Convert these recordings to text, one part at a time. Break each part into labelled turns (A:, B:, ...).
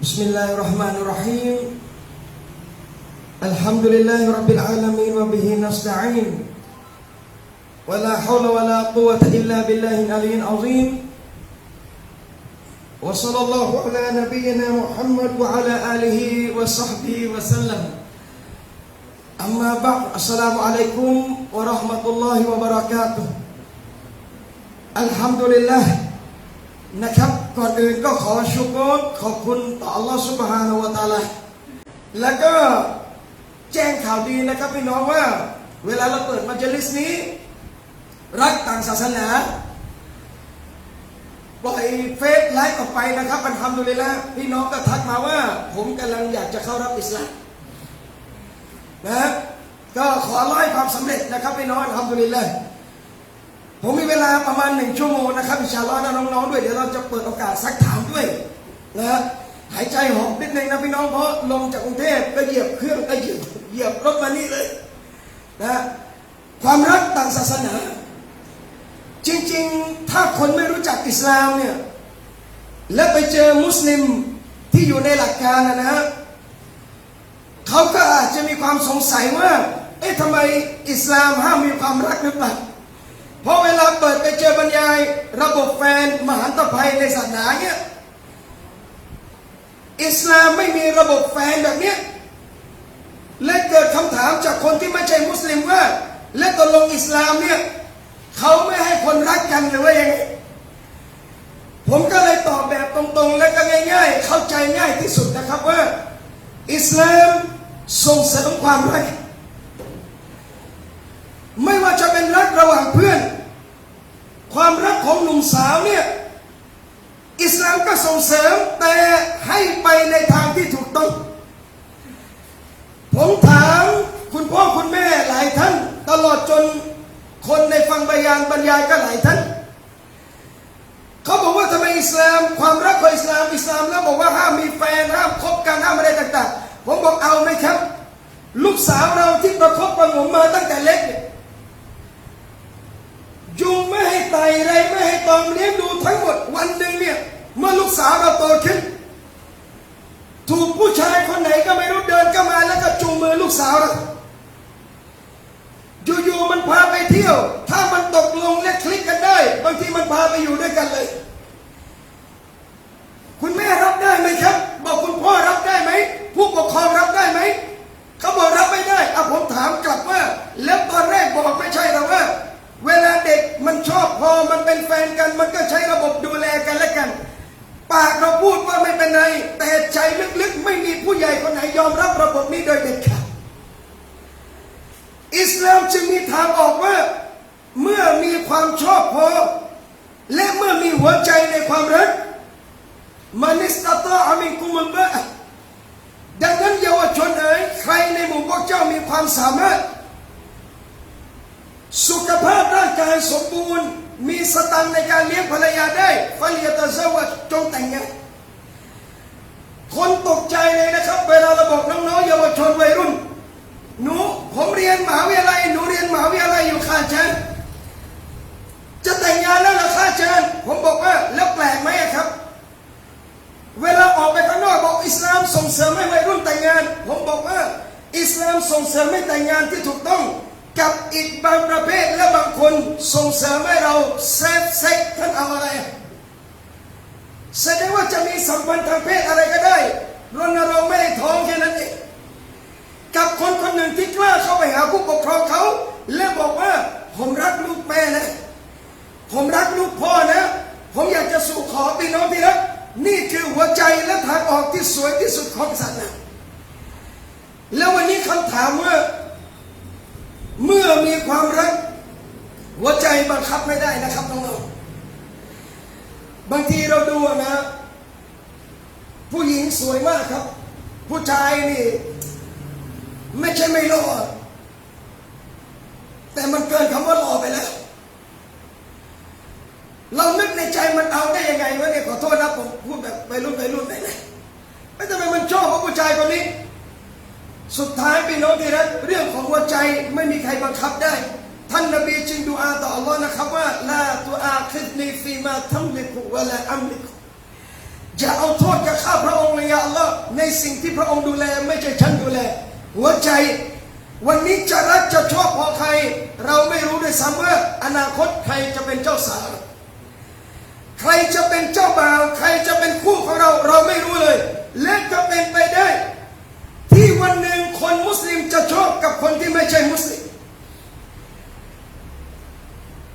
A: Bismillahirrahmanirrahim. Alhamdulillahi rabbil alamin wa bihi nasta'in. Wa la hawla wa la quwwata illa billahil aliyyil azim. Wa sallallahu ala nabiyyina Muhammad wa ala alihi wa sahbihi wa sallam. Amma ba'd. Assalamualaikum warahmatullahi wabarakatuh. Alhamdulillah นะครับก่อนอื่นก็ขอชุกรขอบคุณต่ออัลลอฮฺซุบฮานะฮูวะตะอาลาแล้วก็แจ้งข่าวดีนะครับพี่น้องว่าเวลาเราเปิดมัจลิสนี้รักต่างศาสนาปล่อยเฟซไลฟ์ออกไปนะครับอัลฮัมดุลิลละห์พี่น้องก็ทักมาว่าผมกำลังอยากจะเข้ารับอิสลามนะก็ขอร้อยความสำเร็จนะครับพี่น้องอัลฮัมดุลิลละห์ผมมีเวลาประมาณ1 ชั่วโมงนะครับอินชาอัลลอฮ์นะน้องๆด้วยเดี๋ยวเราจะเปิดโอกาสซักถามด้วยนะหายใจหอบนิดนึงนะพี่น้องเพราะลงจากกรุงเทพก็เหยียบเครื่องก็เหยียบรถมานี่เลยนะความรักต่างศาสนาจริงๆถ้าคนไม่รู้จักอิสลามเนี่ยและไปเจอมุสลิมที่อยู่ในหลักการนะฮะเขาก็อาจจะมีความสงสัยว่าทำไมอิสลามห้ามมีความรักหรือเปล่าเพราะเวลาเปิดไปเจอบรรยายระบบแฟนมหันตภัยในศาสนาเนี่ยอิสลามไม่มีระบบแฟนแบบนี้และเกิดคำถามจากคนที่ไม่ใช่มุสลิมว่าและตกลงอิสลามเนี่ยเขาไม่ให้คนรักกันหรือว่ายังไงผมก็เลยตอบแบบตรงๆและก็ง่ายๆเข้าใจง่ายที่สุดนะครับว่าอิสลามส่งเสริมความรักไม่ว่าจะเป็นรักระหว่างเพื่อนความรักของหนุ่มสาวเนี่ยอิสลามก็ส่งเสริมแต่ให้ไปในทางที่ถูกต้องผมถามคุณพ่อคุณแม่หลายท่านตลอดจนคนในฟังบรรยายก็หลายท่านเขาบอกว่าทำไมอิสลามความรักของอิสลามแล้วบอกว่าห้ามมีแฟนห้ามคบกันห้ามอะไรต่างๆผมบอกเอาไหมครับลูกสาวเราที่ประคบประหงมมาตั้งแต่เล็กยุงไม่ให้ไต่ไรไม่ให้ตอมเลี้ยงดูทั้งหมดวันหนึ่งเนี่ยเมื่อลูกสาวเราโตขึ้นถูกผู้ชายคนไหนก็ไม่รู้เดินเข้ามาแล้วก็จูงมือลูกสาวเราอยู่ๆมันพาไปเที่ยวถ้ามันตกลงและคลิกกันได้บางทีมันพาไปอยู่ด้วยกันเลยคุณแม่รับได้ไหมครับบอกคุณพ่อรับได้ไหมผู้ปกครองรับได้ไหมเขาบอกรับไม่ได้ผมถามกลับว่าแล้วตอนแรกบอกไม่ใช่หรอว่าเวลาเด็กมันชอบพอมันเป็นแฟนกันมันก็ใช้ระบบดูแลกันและกันปากเราพูดว่าไม่เป็นไรแต่ใจลึกๆไม่มีผู้ใหญ่คนไหนยอมรับระบบนี้โดยเด็ดขาดอิสลามจึงมีทางออกว่าเมื่อมีความชอบพอและเมื่อมีหัวใจในความรักมานิสตาตาอามินกุมุลบะดังนั้นเยาวชนเอ๋ยใครในหมู่พวกเจ้ามีความสามารถสุขภาพร่างกายสมบูรณ์มีสตังค์ในการเลี้ยงภรรยาได้ฟัลยะตะซะวะจงแต่งงานคนตกใจเลยนะครับเวลาเราบอกน้องๆเยาวชนวัยรุ่นหนูผมเรียนมหาวิทยาลัยหนูเรียนมหาวิทยาลัยอยู่ค่าเชิญจะแต่งงานแล้วเหรอค่าเชิญผมบอกว่าแล้วแปลกไหมครับเวลาออกไปข้างนอกบอกอิสลามส่งเสริมให้วัยรุ่นแต่งงานผมบอกว่าอิสลามส่งเสริมให้แต่งงานที่ถูกต้องกับอีกบางประเภทและบางคนส่งเสริมให้เราเซ็กท่านเอาอะไรแสดงว่าจะมีสัมพันธ์ทางเพศอะไรก็ได้รณรงค์ไม่ให้ท้องแค่นั้นเองกับคนคนหนึ่งที่กล้าเข้าไปหาผู้ปกครองเขาและบอกว่าผมรักลูกแม่นะผมรักลูกพ่อนะผมอยากจะสู่ขอพี่น้องที่รักนี่คือหัวใจและทางออกที่สวยที่สุดของศาสนาแล้ววันนี้คำถามว่าเมื่อมีความรักหัวใจบังคับไม่ได้นะครับน้องๆบางทีเราดูนะผู้หญิงสวยมากครับผู้ชายนี่ไม่ใช่ไม่หล่อแต่มันเกินคำว่าหล่อไปแล้วเรานึกในใจมันเอาได้ยังไงวะเนี่ยขอโทษนะผมพูดแบบไปรุ่นไหนไม่ทำไมมันชอบผู้ชายคนนี้สุดท้ายพี่น้องที่รักเรื่องของหัวใจไม่มีใครบังคับได้ท่านนบีจึงดุอาต่ออัลลอฮ์นะครับว่าลาตุอาคิดนีฟีมาทัมลิกุวะลาอัมลิกุ อย่าเอาโทษกับข้าพระองค์เลยยาอัลลอฮ์ในสิ่งที่พระองค์ดูแลไม่ใช่ฉันดูแลหัวใจวันนี้จะรักจะชอบพอใครเราไม่รู้ด้วยซ้ำว่าอนาคตใครจะเป็นเจ้าสาวใครจะเป็นเจ้าบ่าวใครจะเป็นคู่ของเราเราไม่รู้เลยและก็เป็นไปได้ที่วันหนึ่งคนมุสลิมจะชอบกับคนที่ไม่ใช่มุสลิม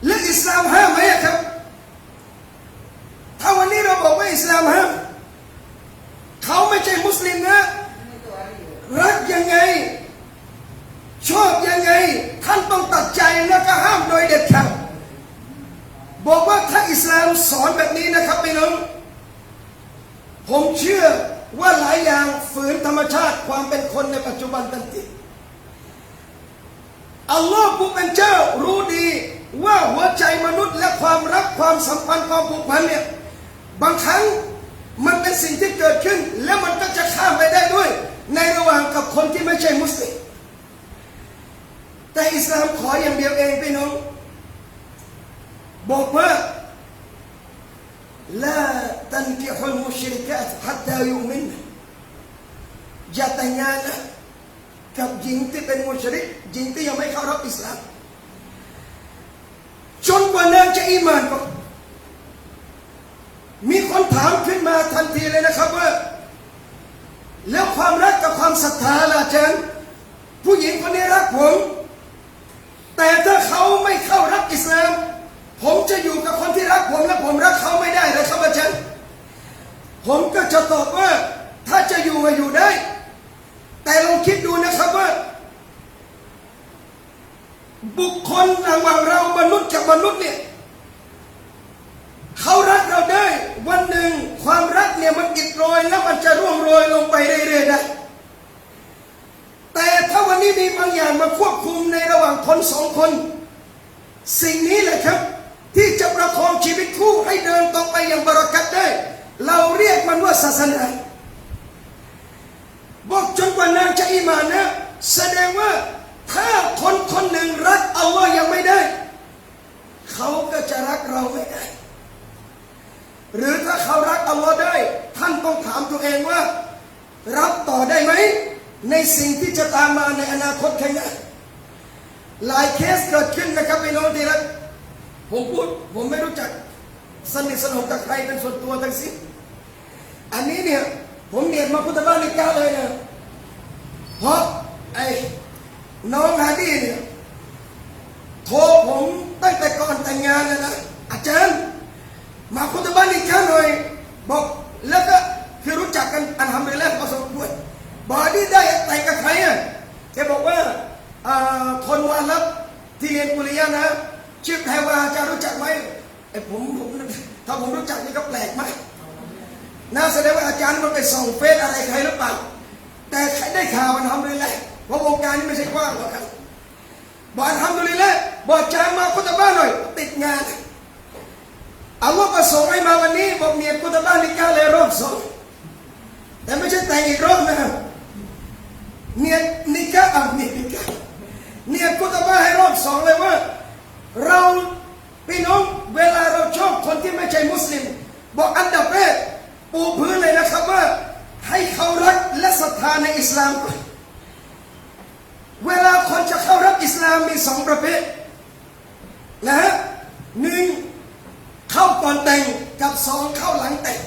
A: และอิสลามห้ามไหมครับถ้าวันนี้เราบอกว่าอิสลามห้ามเขาไม่ใช่มุสลิมนะรักยังไงชอบยังไงท่านต้องตัดใจแล้วก็ห้ามโดยเด็ดขาดบอกว่าถ้าอิสลามสอนแบบนี้นะครับพี่น้องผมเชื่อว่าหลายอย่างฝืนธรรมชาติความเป็นคนในปัจจุบันทันทีอัลลอฮ์ผู้เป็นเจ้ารู้ดีว่าหัวใจมนุษย์และความรักความสัมพันธ์ความผูกพันเนี่ยบางครั้งมันเป็นสิ่งที่เกิดขึ้นแล้วมันก็จะข้ามไปได้ด้วยในระหว่างกับคนที่ไม่ใช่มุสลิมแต่อิสลามขออย่างเดียวเองพี่น้องบอกว่าลาตันกิฮุลมุชริกาตฮัตตายุมินอย่าแต่งงานกับหญิงที่เป็นมุชริกหญิงที่ยังไม่เข้ารับอิสลามจนกว่านางจะอีหม่านก่อนมีคนถามขึ้นมาทันทีเลยนะครับว่าแล้วความรักกับความศรัทธาล่ะอาจารย์ผู้หญิงคนนี้รักผมแต่ถ้าเขาไม่เข้ารับอิสลามผมจะอยู่กับคนที่รักผมและผมรักเขาไม่ได้เลยครับอาจารย์ผมก็จะตอบว่าถ้าจะอยู่ก็อยู่ได้แต่ลองคิดดูนะครับว่าบุคคลระหว่างเรามนุษย์กับมนุษย์เนี่ยเขารักเราได้วันหนึ่งความรักเนี่ยมันอิดโรยแล้วมันจะร่วงโรยลงไปเรื่อยๆได้แต่ถ้าวันนี้มีบางอย่างมาควบคุมในระหว่างคนสองคนสิ่งนี้แหละครับที่จะประคองชีวิตคู่ให้เดินต่อไปอย่างบารอกัตได้เราเรียกมันว่าศาสนาบอกจนกว่านางจะอีหม่านนะแสดงว่าถ้าคนคนหนึ่งรักอัลลอฮ์ยังไม่ได้เขาก็จะรักเราไม่ได้หรือถ้าเขารักอัลลอฮ์ได้ท่านต้องถามตัวเองว่ารับต่อได้ไหมในสิ่งที่จะตามมาในอนาคตข้างหน้าหลายเคสเกิดขึ้นนะครับพี่น้องที่รักผมไม่รู้จักสนิทสนมกับใครเป็นส่วนตัวทั้งสิ้นอันนี้เนี่ยผมเรียนมาพุทธบ้านนิกาเลยนะเพราะไอ้น้องฮาดีเนี่ยโทรผมตั้งแต่ก่อนแต่งงานนะอาจารย์มาพุทธบ้านนิกาหน่อยบอกแล้วก็คือรู้จักกันอัลฮัมดุลิลละห์พอสมควรบอกนี่ได้แต่งกับใครอ่ะแกบอกว่าคนวาลับที่เรียนกุลียะนะชื่อแพรวาจะรู้จักไหมไอ้ผมถ้าผมรู้จักนี่ก็แปลกมากน่าแสดงว่าอาจารย์มันไปส่องเฟซอะไรใครหรือเปล่าแต่ใครได้ข่าวมันทำเลยแหละเพราะวงการนี้ไม่ใช่กว้างหรอกครับบอกทำเลยแหละบอกอาจารย์มาคุตบ้านหน่อยติดงานเอาว่าประสงค์ให้มาวันนี้บอกเมียคุตบ้านนิกาเลยรอบสองแต่ไม่ใช่แต่งอีกรอบนะครับเมียนิกาเนี่ยคุตบ้านให้รอบสองเลยว่าเราพี่น้องเวลาเราชอบคนที่ไม่ใช่มุสลิมบอกอันดับแรกปูพื้นเลยนะครับว่าให้เขารักและศรัทธาในอิสลามก่อนเวลาคนจะเข้ารับอิสลามมีสองประเภทนะฮะหนึ่งเข้าก่อนแต่งกับสองเข้าหลังแต่ง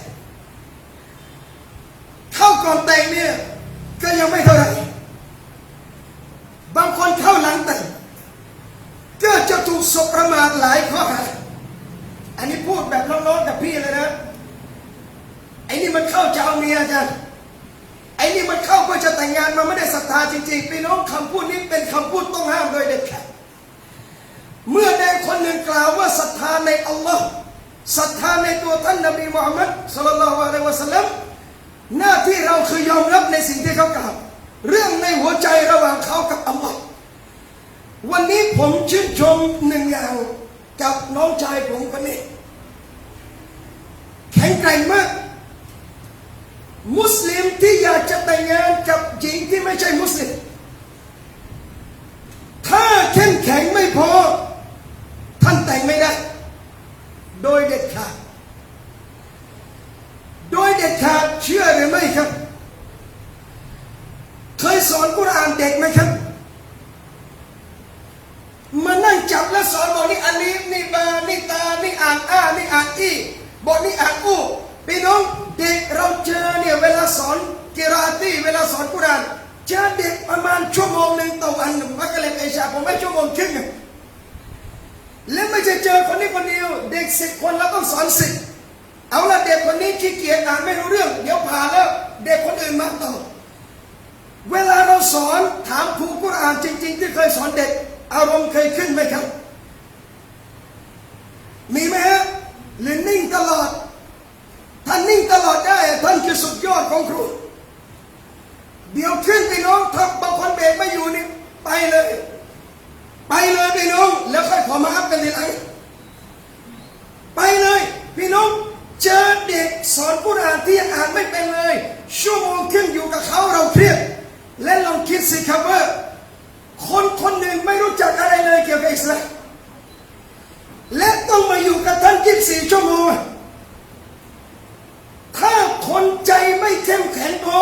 A: เข้าก่อนแต่งเนี่ยก็ยังไม่เท่าไหร่บางคนเข้าหลังแต่งก็จะถูกสบประมาทหลายข้อหาอันนี้พูดแบบร้อนๆกับพี่เลยนะไอ้นี่มันเข้าจะเอาเมียจ้ะไอ้นี่มันเข้าเพื่อจะแต่งงานมันไม่ได้ศรัทธาจริงๆพี่น้องคำพูดนี้เป็นคำพูดต้องห้ามโดยเด็ดขาดเมื่อใดคนหนึ่งกล่าวว่าศรัทธาในอัลลอฮ์ศรัทธาในตัวท่านนบีมุฮัมมัดศ็อลลัลลอฮุอะลัยฮิวะซัลลัมหน้าที่เราคือยอมรับในสิ่งที่เขากล่าวเรื่องในหัวใจระหว่างเขากับอัลลอฮ์วันนี้ผมชื่นชมหนึ่งอย่างกับน้องชายผมคนนี้แข็งแกร่งมากมุสลิมที่อยากจะแต่งงานกับหญิงที่ไม่ใช่มุสลิมถ้าเข้มแข็งไม่พอท่านแต่งไม่ได้โดยเด็ดขาดโดยเด็ด านเด็กไหมครับมานั่งจับแล้วสอนบอกนี่อาลีฟนี่บานี่ตานี่อ่านนี่อ่านอีบอกนี่อ่านอูพี่น้องเด็กเราเจอเนี่ยเวลาสอนกิราตีเวลาสอนกุรอานเจอเด็กประมาณชั่วโมงหนึ่งต่อวันมักเล็กไอชาผมไม่ชั่วโมงครึ่งแล้วไม่ใช่เจอคนนี้คนเดียวเด็ก10 คนแล้วต้องสอน10เอาละเด็กคนนี้ขี้เกียจอ่านไม่รู้เรื่องเดี๋ยวผ่านแล้วเด็กคนอื่นมาต่อเวลาเราสอนถามครูกุรอานจริงๆที่เคยสอนเด็กอารมณ์เคยขึ้นไหมครับมีไหมฮะหรือนิ่งตลอดท่านนิ่งตลอดได้ท่านคือสุดยอดของครูเดี๋ยวขึ้นพี่น้องถ้าบางคนเบรกไม่อยู่นี่ไปเลยพี่น้องแล้วค่อยขอมาอัพกันทีหลังไปเลยพี่น้องเจอเด็กสอนกุรอานที่อ่านไม่เป็นเลยชั่วโมงครึ่งอยู่กับเขาเราเครียดและลองคิดสิครับว่าคนหนึ่งไม่รู้จักอะไรเลยเกี่ยวกับอิสลามและต้องมาอยู่กับท่าน24 ชั่วโมงถ้าคนใจไม่เข้มแข็งพอ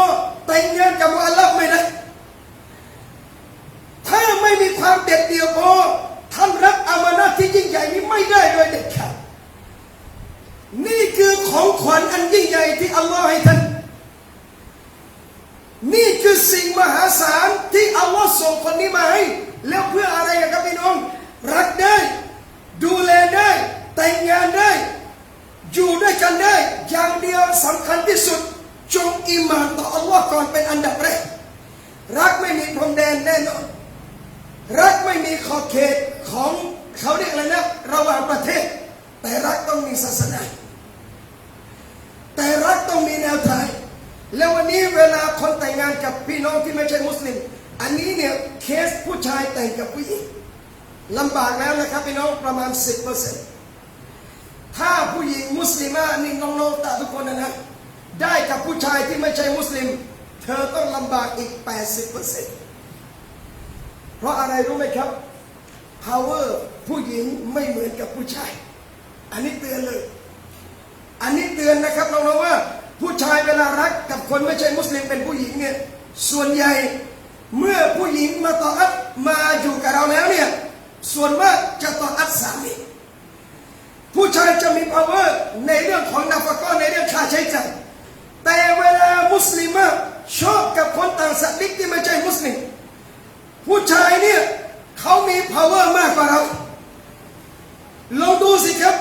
A: แต่งงานกับมุอัลลัฟไม่ได้ถ้าไม่มีความเด็ดเดี่ยวพอท่านรับอามานะห์ที่ยิ่งใหญ่นี้ไม่ได้โดยเด็ดขาดนี่คือของขวัญอันยิ่งใหญ่ที่อัลลอฮ์ให้ท่านนี่คือสิ่งมหาศาลที่อัลลอฮ์ส่งคนนี้มาให้แล้วเพื่ออะไรครับพี่น้องรักได้ดูแลได้แต่งงานได้อยู่ด้วยกันได้อย่างเดียวสำคัญที่สุดจงอีหม่านต่ออัลลอฮ์ก่อนเป็นอันดับแรกรักไม่มีพรมแดนแน่นอนรักไม่มีขอบเขตของเขาเรียกอะไรนะระหว่างประเทศแต่รักต้องมีศาสนาแต่รักต้องมีแนวทางแล้ววันนี้เวลาคนแต่งงานกับพี่น้องที่ไม่ใช่มุสลิมอันนี้เนี่ยเคสผู้ชายแต่งกับผู้หญิงลำบากแล้วนะครับพี่น้องประมาณ 10%ถ้าผู้หญิงมุสลิมนี่น้องๆตาทุกคนนะได้กับผู้ชายที่ไม่ใช่มุสลิมเธอต้องลำบากอีก 80%เพราะอะไรรู้ไหมครับ power ผู้หญิงไม่เหมือนกับผู้ชายอันนี้เตือนเลยอันนี้เตือนนะครับน้องๆว่าผู้ชายเวลารักกับคนไม่ใช่มุสลิมเป็นผู้หญิงเนี่ยส่วนใหญ่เมื่อผู้หญิงมาต่ออัดมาอยู่กับเราแล้วเนี่ยส่วนมากจะต่ออัดสามีผู้ชายจะมี power ในเรื่องของนาฟะกะห์ในเรื่องค่าใช้จ่ายแต่เวลามุสลิมชอบกับคนต่างศาสนาที่ไม่ใช่มุสลิมผู้ชายเนี่ยเขามี power มากกว่าเราลองดูสิครับ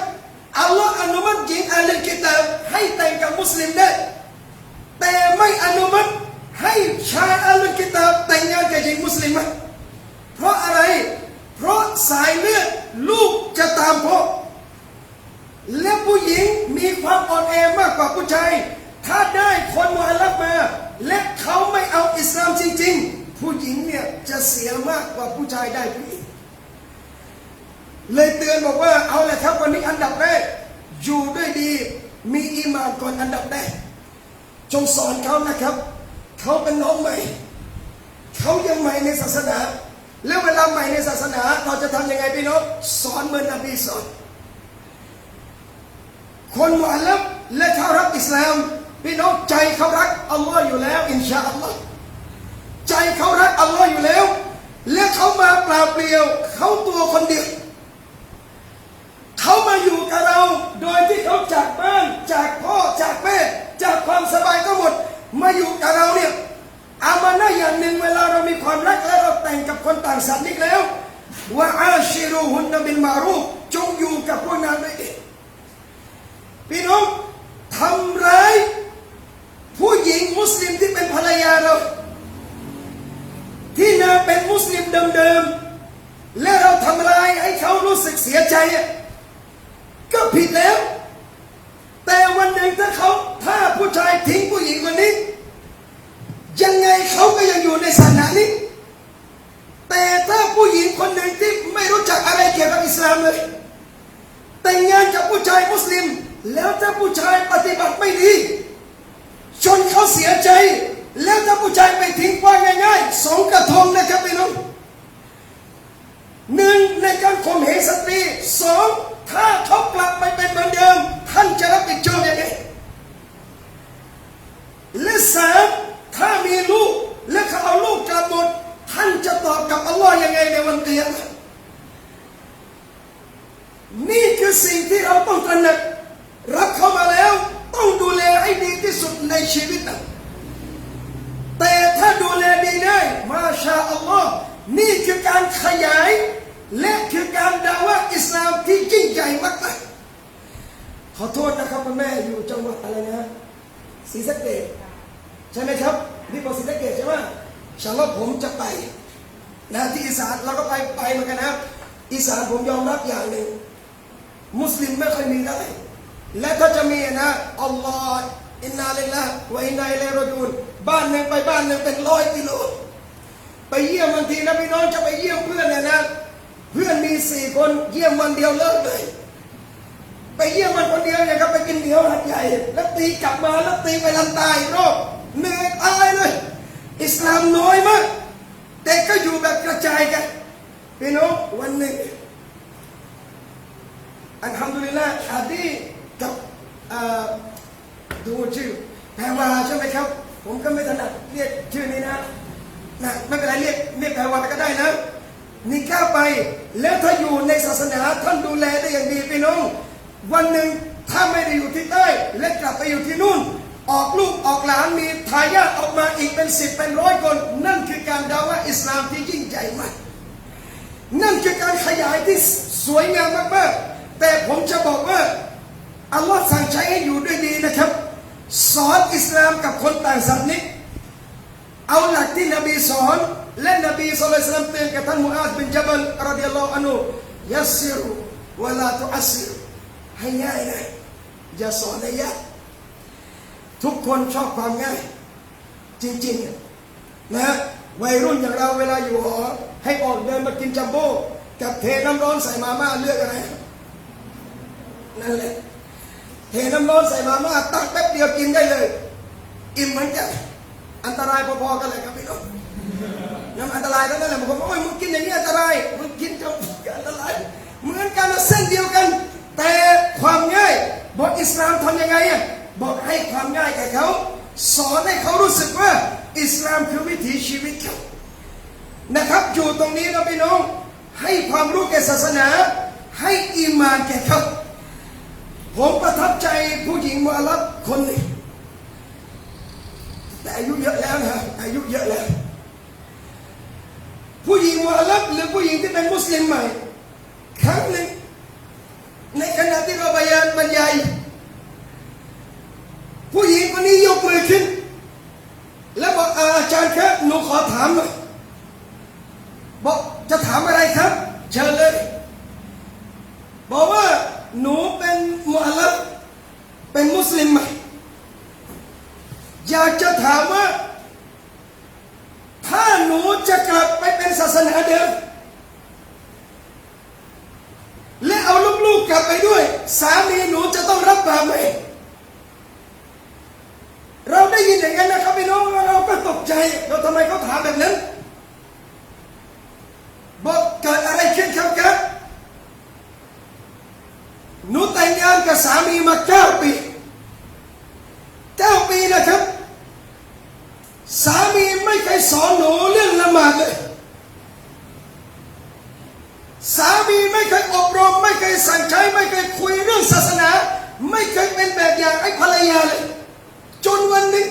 A: อัลลอฮ์อนุมัติหญิงอาลีกิตาบให้แต่งกับมุสลิมได้แต่ไม่อนุมัติให้ชายอาลีกิตาบแต่งงานกับหญิงมุสลิมเพราะอะไรเพราะสายเลือดลูกจะตามพ่อและผู้หญิงมีความอ่อนแอมากกว่าผู้ชายถ้าได้คนมุอัลลัฟมาและเขาไม่เอาอิสลามจริงๆผู้หญิงเนี่ยจะเสียมากกว่าผู้ชายได้ผู้หญิงเลยเตือนบอกว่าเอาแหละครับวันนี้อันดับแรกอยู่ด้วยดีมีอีหม่านก่อนอันดับแรกจงสอนเขานะครับเขาเป็นน้องใหม่เขายังใหม่ในศาสนาแล้วเวลาใหม่ในศาสนาเราจะทำยังไงพี่น้องสอนเหมือนนบีสอนคนมุอัลลัฟและเขารักอิสลามพี่น้องใจเขารักอัลลอฮ์อยู่แล้วอินชาอัลลอฮ์ใจเขารักอัลลอฮ์อยู่แล้วและเขามาเปล่าเปลี่ยวเขาตัวคนเดียวเขามาอยู่กับเราโดยที่เขาจากบ้านจากพ่อจากแม่จากความสบายก็หมดมาอยู่กับเราเนี่ยอามานะห์อย่างหนึ่งเวลาเรามีความรักและเราแต่งกับคนต่างศาสนาแล้วว่าอาชิรูฮุนนะบิลมารูฟจงอยู่กับพวกนางด้วยดีพี่น้องทำร้ายผู้หญิงมุสลิมที่เป็นภรรยาเราที่นางเป็นมุสลิมเดิมๆและเราทำลายให้เขารู้สึกเสียใจก็ผิดแล้วแต่วันหนึ่งถ้าผู้ชายทิ้งผู้หญิงคนนี้ยังไงเขาก็ยังอยู่ในศาสนานี้แต่ถ้าผู้หญิงคนหนึ่งที่ไม่รู้จักอะไรเกี่ยวกับอิสลามเลยแต่งงานกับผู้ชายมุสลิมแล้วถ้าผู้ชายปฏิบัติไม่ดีจนเขาเสียใจแล้วถ้าผู้ชายไปทิ้งว่าง่ายๆ2 กระทงนะครับพี่น้อง1ในการข่มเหงสตรี2ถ้าเขากลับไปเป็นเหมือนเดิมท่านจะรับผิดชอบยังไงและ3ถ้ามีลูกและเขาเอาลูกกลับหมด กียรตินี่คือสิ่งที่เราต้องตระหนักรับเข้ามาแล้วต้องดูแลให้ดีที่สุดในชีวิตนะแต่ถ้าดูแลดีได้มาชาอัลลอฮ์นี่คือการขยายและคือการดาวะห์อิสลามที่ยิ่งใหญ่มากๆขอโทษนะครับคุณแม่อยู่จังหวัดอะไรนะศรีสะเกษใช่ไหมครับนี่บอกศรีสะเกษใช่ไหมฉันว่าผมจะไปนะที่อีสานเราก็ไปเหมือนกันนะอีสานผมยอมรับอย่างหนึ่งมุสลิมไม่ค่อยมีได้และถ้าจะมีนะอัลลอฮ์อินนาลิลลาห์วะอินนาอิลัยฮิรอญูนบ้านหนึ่งไปบ้านหนึ่งเป็น100 กิโลไปเยี่ยมบางทีนะพี่น้องจะไปเยี่ยมเพื่อนเนี่ยนะเพื่อนมี4 คนเยี่ยมวันเดียวเลิกเลยไปเยี่ยมมันคนเดียวเนี่ยครับไปกินเดียวหัดใหญ่แล้วตีกลับมาแล้วตีไปลำตายรอบเหนื่อยตายเลยอิสลามน้อยมากแต่ก็อยู่แบบกระจายกันพี่น้องวันหนึ่งอัลฮัมดุลิลละห์อาดีกับดูชื่อแพรวาใช่ไหมครับผมก็ไม่ถนัดเรียกชื่อนี้นะไม่เป็นไรเรียกแพรวาก็ได้นะนี่ก้าไปแล้วถ้าอยู่ในศาสนาท่านดูแลได้อย่างดีพี่น้องวันหนึ่งถ้าไม่ได้อยู่ที่ใต้และกลับไปอยู่ที่นู่นออกลูกออกหลานมีทายาทออกมาอีกเป็น10เป็น100 คนนั่นคือการดาวะห์อิสลามที่ยิ่งใหญ่มากนั่นคือการขยายที่สวยงามมากๆแต่ผมจะบอกว่าอัลลอฮ์สั่งใช้ให้อยู่ด้วยดีนะครับสอนอิสลามกับคนต่างศาสนาเอาหลักที่นบีสอนและนบีศ็อลลัลลอฮุอะลัยฮิวะซัลลัมเตือนกับท่านมุอาซบินญะบัลรอฎิยัลลอฮุอันฮุยัสซิรวะลาตุอัสซิรให้ง่ายนะอย่าสอนให้ยากทุกคนชอบความง่ายจริงๆนะวัยรุ่นอย่างเราเวลาอยู่หอให้ออกเดินมากินจัมโบ้กับเทน้ำร้อนใส่มาม่าเลือกอะไรนั่นแหละเทน้ำร้อนใส่มาม่าตักแป๊บเดียวกินได้เลยอิ่มเหมือนกันอันตรายพอๆกันเลยครับพี่น้องน้ำอันตรายก็นั่นแหละบางคนบอกโอ้ยมึงกินอย่างนี้อันตรายมึงกินกับอันตรายเหมือนกันเส้นเดียวกันแต่ความง่ายบอกอิสลามทำยังไงบอกให้ความง่ายแก่เขาสอนให้เขารู้สึกว่าอิสลามคือวิถีชีวิตเขานะครับอยู่ตรงนี้นะพี่น้องให้ความรู้แก่ศาสนาให้อีมานแก่เขาผมประทับใจผู้หญิงมุอัลลัฟคนหนึ่งแต่อายุเยอะแล้วนะอายุเยอะแล้วผู้หญิงมุอัลลัฟหรือผู้หญิงที่เป็นมุสลิมใหม่ครั้งหนึ่งในขณะที่เราบรรยายผู้หญิงคนนี้ยกมือขึ้นแล้วบอกอาจารย์ครับหนูขอถามหน่อยบอกจะถามอะไรครับเชิญเลยบอกว่าหนูเป็นมุอัลลัฟเป็นมุสลิมใหม่อยากจะถามว่าถ้าหนูจะกลับไปเป็นศาสนาเดิมและเอาลูกๆกลับไปด้วยสามีหนูจะต้องรับบาปไหมเราได้ยินอย่างนั้นนะครับพี่น้องเราก็ตกใจเราทำไมเขาถามแบบนั้นบอกเกิดอะไรขึ้นครับหนูแต่งงานกับสามีมา9 ปี9 ปีนะครับสามีไม่เคยสอนหนูเรื่องละหมาดเลยสามีไม่เคยอบรมไม่เคยสั่งใช้ไม่เคยคุยเรื่องศาสนาไม่เคยเป็นแบบอย่างให้ภรรยาเลยจนวันหนึ่ง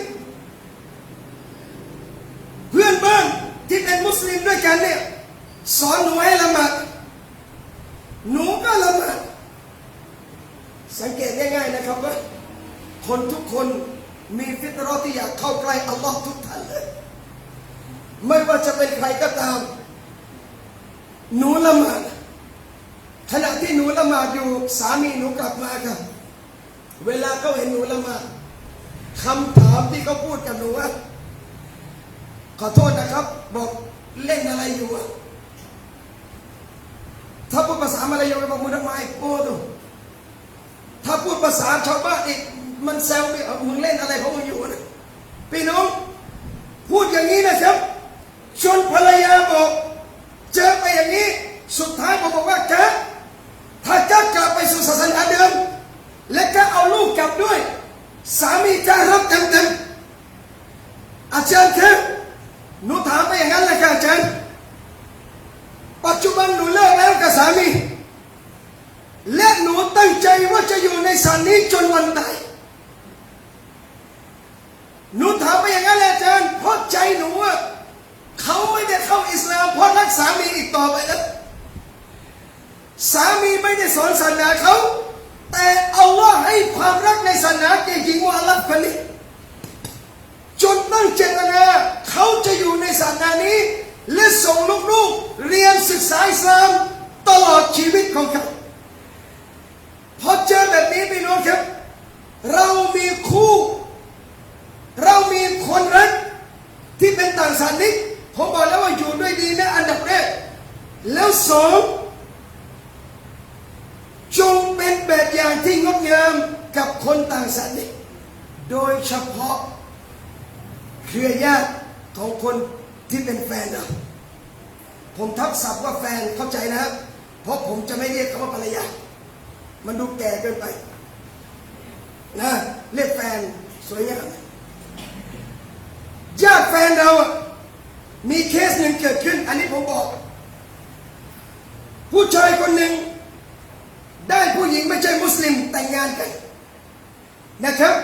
A: เพื่อนบ้านที่เป็นมุสลิมด้วยกันเนี่ยสอนหนูให้ละหมาดหนูก็ละหมาดสังเกตง่ายๆนะครับว่าคนทุกคนมีฟิตเราะห์ที่อยากเข้าใกล้อัลลอฮ์ทุกท่านเลยไม่ว่าจะเป็นใครก็ตามหนูละหมาดขณะที่หนูละหมาดอยู่สามีหนูกลับมาครับเวลาเขาเห็นหนูละหมาดคำถามที่เขาพูดกับหนูว่าขอโทษนะครับบอกเล่นอะไรอยู่ถ้าพูดภาษามาลายูก็บอกมึงทำไมโอ้ดูถ้าพูดภาษาชาวบ้านอีกมันแซวดิมึงเล่นอะไรของมึงอยู่นะพี่น้องพูดอย่างนี้นะครับชนภรรยาบอกเจอไปอย่างนี้สุดท้ายผมบอกว่าแกถ้าแกกลับไปสู่ศาสนาเดิมและแกเอาลูกกลับด้วยสามีจะรับเต็มอาจารย์ครับหนูถามไปอย่างนั้นเลยครับอาจารย์ปัจจุบัน ในศาลนี้จนวันตายหนูถามไปอย่างนั้นเลยอาจารย์เพราะใจหนูว่าเขาไม่ได้เข้าอิสลามเพราะรักสามีอีกต่อไปแล้วสามีไม่ได้สอนศาสนาเขาแต่อัลลอฮ์ให้ความรักในศาสนาแก่หญิงมุฮัมมัดคนนี้จนตั้งเจตนาเขาจะอยู่ในศาสนานี้และส่งลูกๆเรียนศึกษาอิสลามตลอดชีวิตของเขาพอเจอแบบนี้พี่น้องครับเรามีคู่เรามีคนรักที่เป็นต่างศาสนิกผมบอกแล้วว่าอยู่ด้วยดีนะอันดับแรกแล้วสองจงเป็นแบบอย่างที่งดงามกับคนต่างศาสนิกโดยเฉพาะเครือญาติของคนที่เป็นแฟนเราผมทับศัพท์ว่าแฟนเข้าใจนะครับเพราะผมจะไม่เรียกเขาว่าภรรยามันดูแก่เกินไปนะเรียกแฟนสวยงามญาติแฟนเรามีเคสหนึ่งเกิดขึ้นอันนี้ผมบอกผู้ชายคนหนึ่งได้ผู้หญิงไม่ใช่มุสลิมแต่งงานกันนะครับ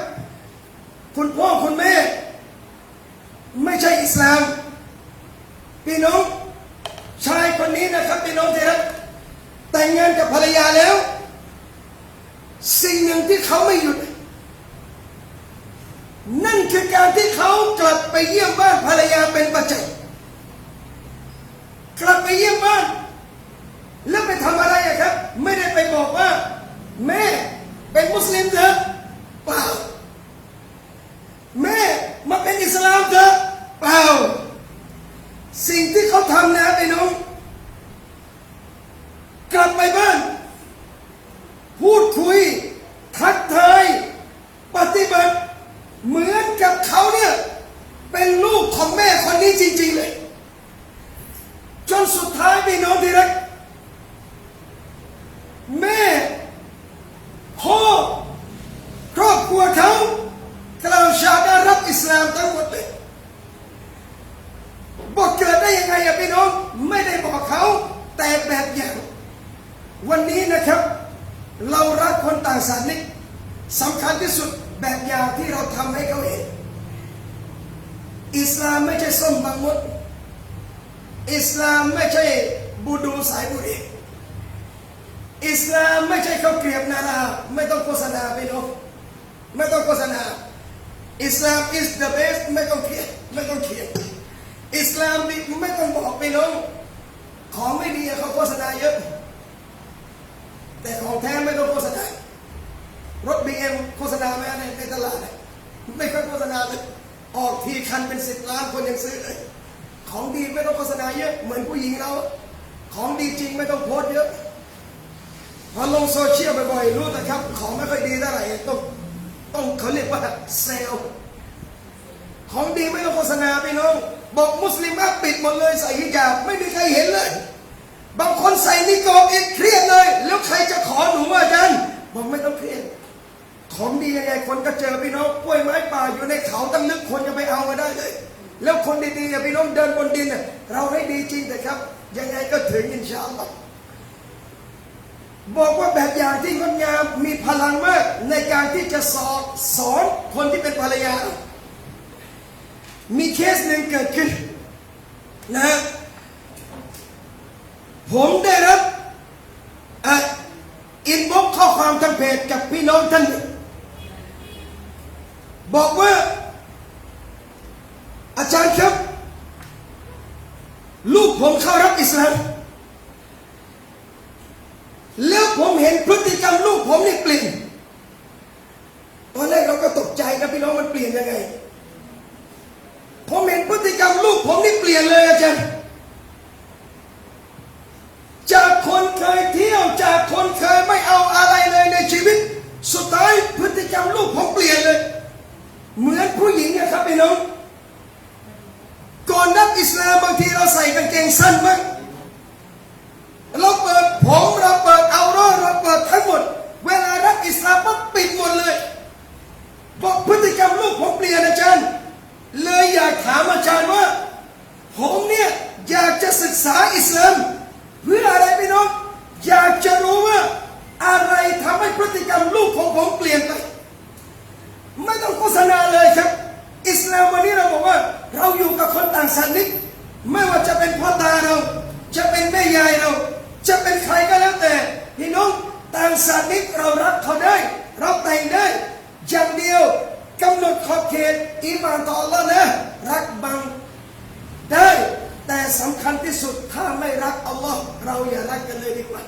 A: คุณพ่อคุณแม่ไม่ใช่อิสลามพี่น้องชายคนนี้นะครับพี่น้องที่รักแต่งงานกับภรรยาแล้วสิ่งหนึ่งที่เขาไม่หยุดนั่นคือการที่เขากลับไปเยี่ยมบ้านภรรยาเป็นประจำกลับไปเยี่ยมบ้านแล้วไปทำอะไรครับไม่ได้ไปบอกว่าแม่เป็นมุสลิมเถอะเปล่าแม่มาเป็นอิสลามเถอะเปล่าสิ่งที่เขาทำนะไอ้น้องกลับไปบ้านพูดคุยทักทายปฏิบัติเหมือนกับเขาเนี่ยเป็นลูกของแม่คนนี้จริงๆเลยจนสุดท้ายพี่น้องที่รักแม่พ่อครอบครัวเขากล่าวชาดารับอิสลามทั้งหมดเลยบอกเกิดได้ยังไงอะพี่น้องไม่ได้บอกเขาแต่แบบอย่างวันนี้นะครับเรารักคนต่างศาสนาสำคัญที่สุดแบบอย่างที่เราทำให้เขาเห็นอิสลามไม่ใช่ส้มบางมดอิสลามไม่ใช่บูดูสายบุหรี่อิสลามไม่ใช่ข้าวเกรียบนาราไม่ต้องโฆษณาพี่น้องไม่ต้องโฆษณาอิสลาม is the best ไม่ต้องเขียนอิสลามไม่ต้องบอกพี่น้องของไม่ดีเขาโฆษณาเยอะแต่ของแท้ไม่ต้องโฆษณารถ BM โฆษณาไหมในตลาดไม่ค่อยโฆษณาเลยออกทีคันเป็น10 ล้านคนยังซื้อเลยของดีไม่ต้องโฆษณาเยอะเหมือนผู้หญิงเราของดีจริงไม่ต้องโพสเยอะพอลงโซเชียลบ่อยๆรู้แต่ครับของไม่ค่อยดีเท่าไหร่ต้องเขาเรียกว่าเซลล์ของดีไม่ต้องโฆษณาพี่น้องบอกมุสลิมว่าปิดหมดเลยใส่ฮิญาบไม่มีใครเห็นเลยบางคนใส่นิกอบอีกเครียดเลยแล้วใครจะขอหนูว่าอาจารย์บอกไม่ต้องเครียดของดียังไงคนก็เจอพี่น้องกล้วยไม้ป่าอยู่ในเขาตั้งลึกคนจะไปเอามาได้เลยแล้วคนดีๆพี่น้องเดินบนดินเราให้ดีจริงแต่ครับยังไงก็ถึงอินชาอัลลอฮ์บอกว่าแบบอย่างที่งดงามมีพลังมากในการที่จะสอนคนที่เป็นภรรยามีเคสหนึ่งเกิดขึ้นนะผมได้รับอินบ็อกซ์ข้อความทางเพจกับพี่น้องท่านหนึ่งบอกว่าอาจารย์ครับลูกผมเข้ารับอิสลามแล้วผมเห็นพฤติกรรมลูกผมนี่เปลี่ยนตอนแรกเราก็ตกใจนะพี่น้องมันเปลี่ยนยังไงผมเห็นพฤติกรรมลูกผมนี่เปลี่ยนเลยอาจารย์จากคนเคยเที่ยวจากคนเคยไม่เอาอะไรเลยในชีวิตสุดท้ายพฤติกรรมลูกผมเปลี่ยนเลยเหมือนผู้หญิงนะครับพี่น้องก่อนรับอิสลามบางทีเราใส่กางเกงสั้นมากเราเปิดผมเราเปิดเอาร่อเราเปิดทั้งหมดเวลารับอิสลามปั๊บปิดหมดเลยบอกพฤติกรรมลูกผมเปลี่ยนอาจารย์เลยอยากถามอาจารย์ว่าผมเนี่ยอยากจะศึกษาอิสลามเพื่ออะไรพี่น้องอยากจะรู้ว่าอะไรทำให้พฤติกรรมลูกของผม างศาสนิกไม่ว่าจะเป็นพ่อตาเราจะเป็นแม่ยายเราจะเป็นใครก็แล้วแต่พี่น้องต่างศาสนิกเรารักเขาได้เราแต่งได้อย่างเดียวกำหนดขอบเขตอีหม่านต่ออัลเลาะห์นะรักบังได้แต่สำคัญที่สุดถ้าไม่รักอัลลอฮ์เราอย่ารักกันเลยดีกว่า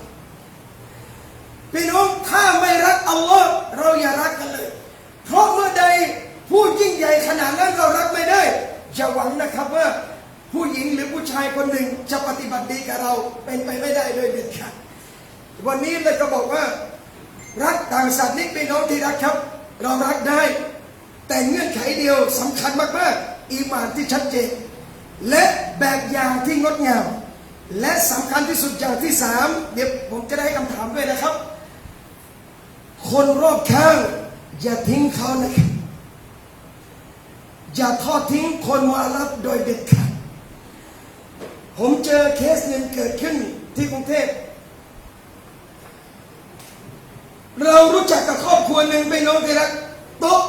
A: พี่น้องถ้าไม่รักอัลลอฮ์เราอย่ารักกันเลยเพราะเมื่อใดผู้ยิ่งใหญ่ขนาดนั้นเรารักไม่ได้อย่าหวังนะครับว่าผู้หญิงหรือผู้ชายคนหนึ่งจะปฏิบัติดีกับเราเป็นไปไม่ได้เลยเด็ดขาดวันนี้เลยก็บอกว่ารักต่างศาสนิกพี่น้องที่รักครับเรารักได้แต่เงื่อนไขเดียวสำคัญมากๆอีหม่านที่ชัดเจนและแบบอย่างที่งดงามและสำคัญที่สุดอย่างที่สามเดี๋ยวผมจะได้คำถามด้วยนะครับคนรอบข้างอย่าทิ้งเขานะครับอย่าทอดทิ้งคนมุอะลัฟโดยเด็ดขาดผมเจอเคสหนึ่งเกิดขึ้นที่กรุงเทพเรารู้จักกับครอบครัวหนึ่งไปน้องที่รักโต๊ะ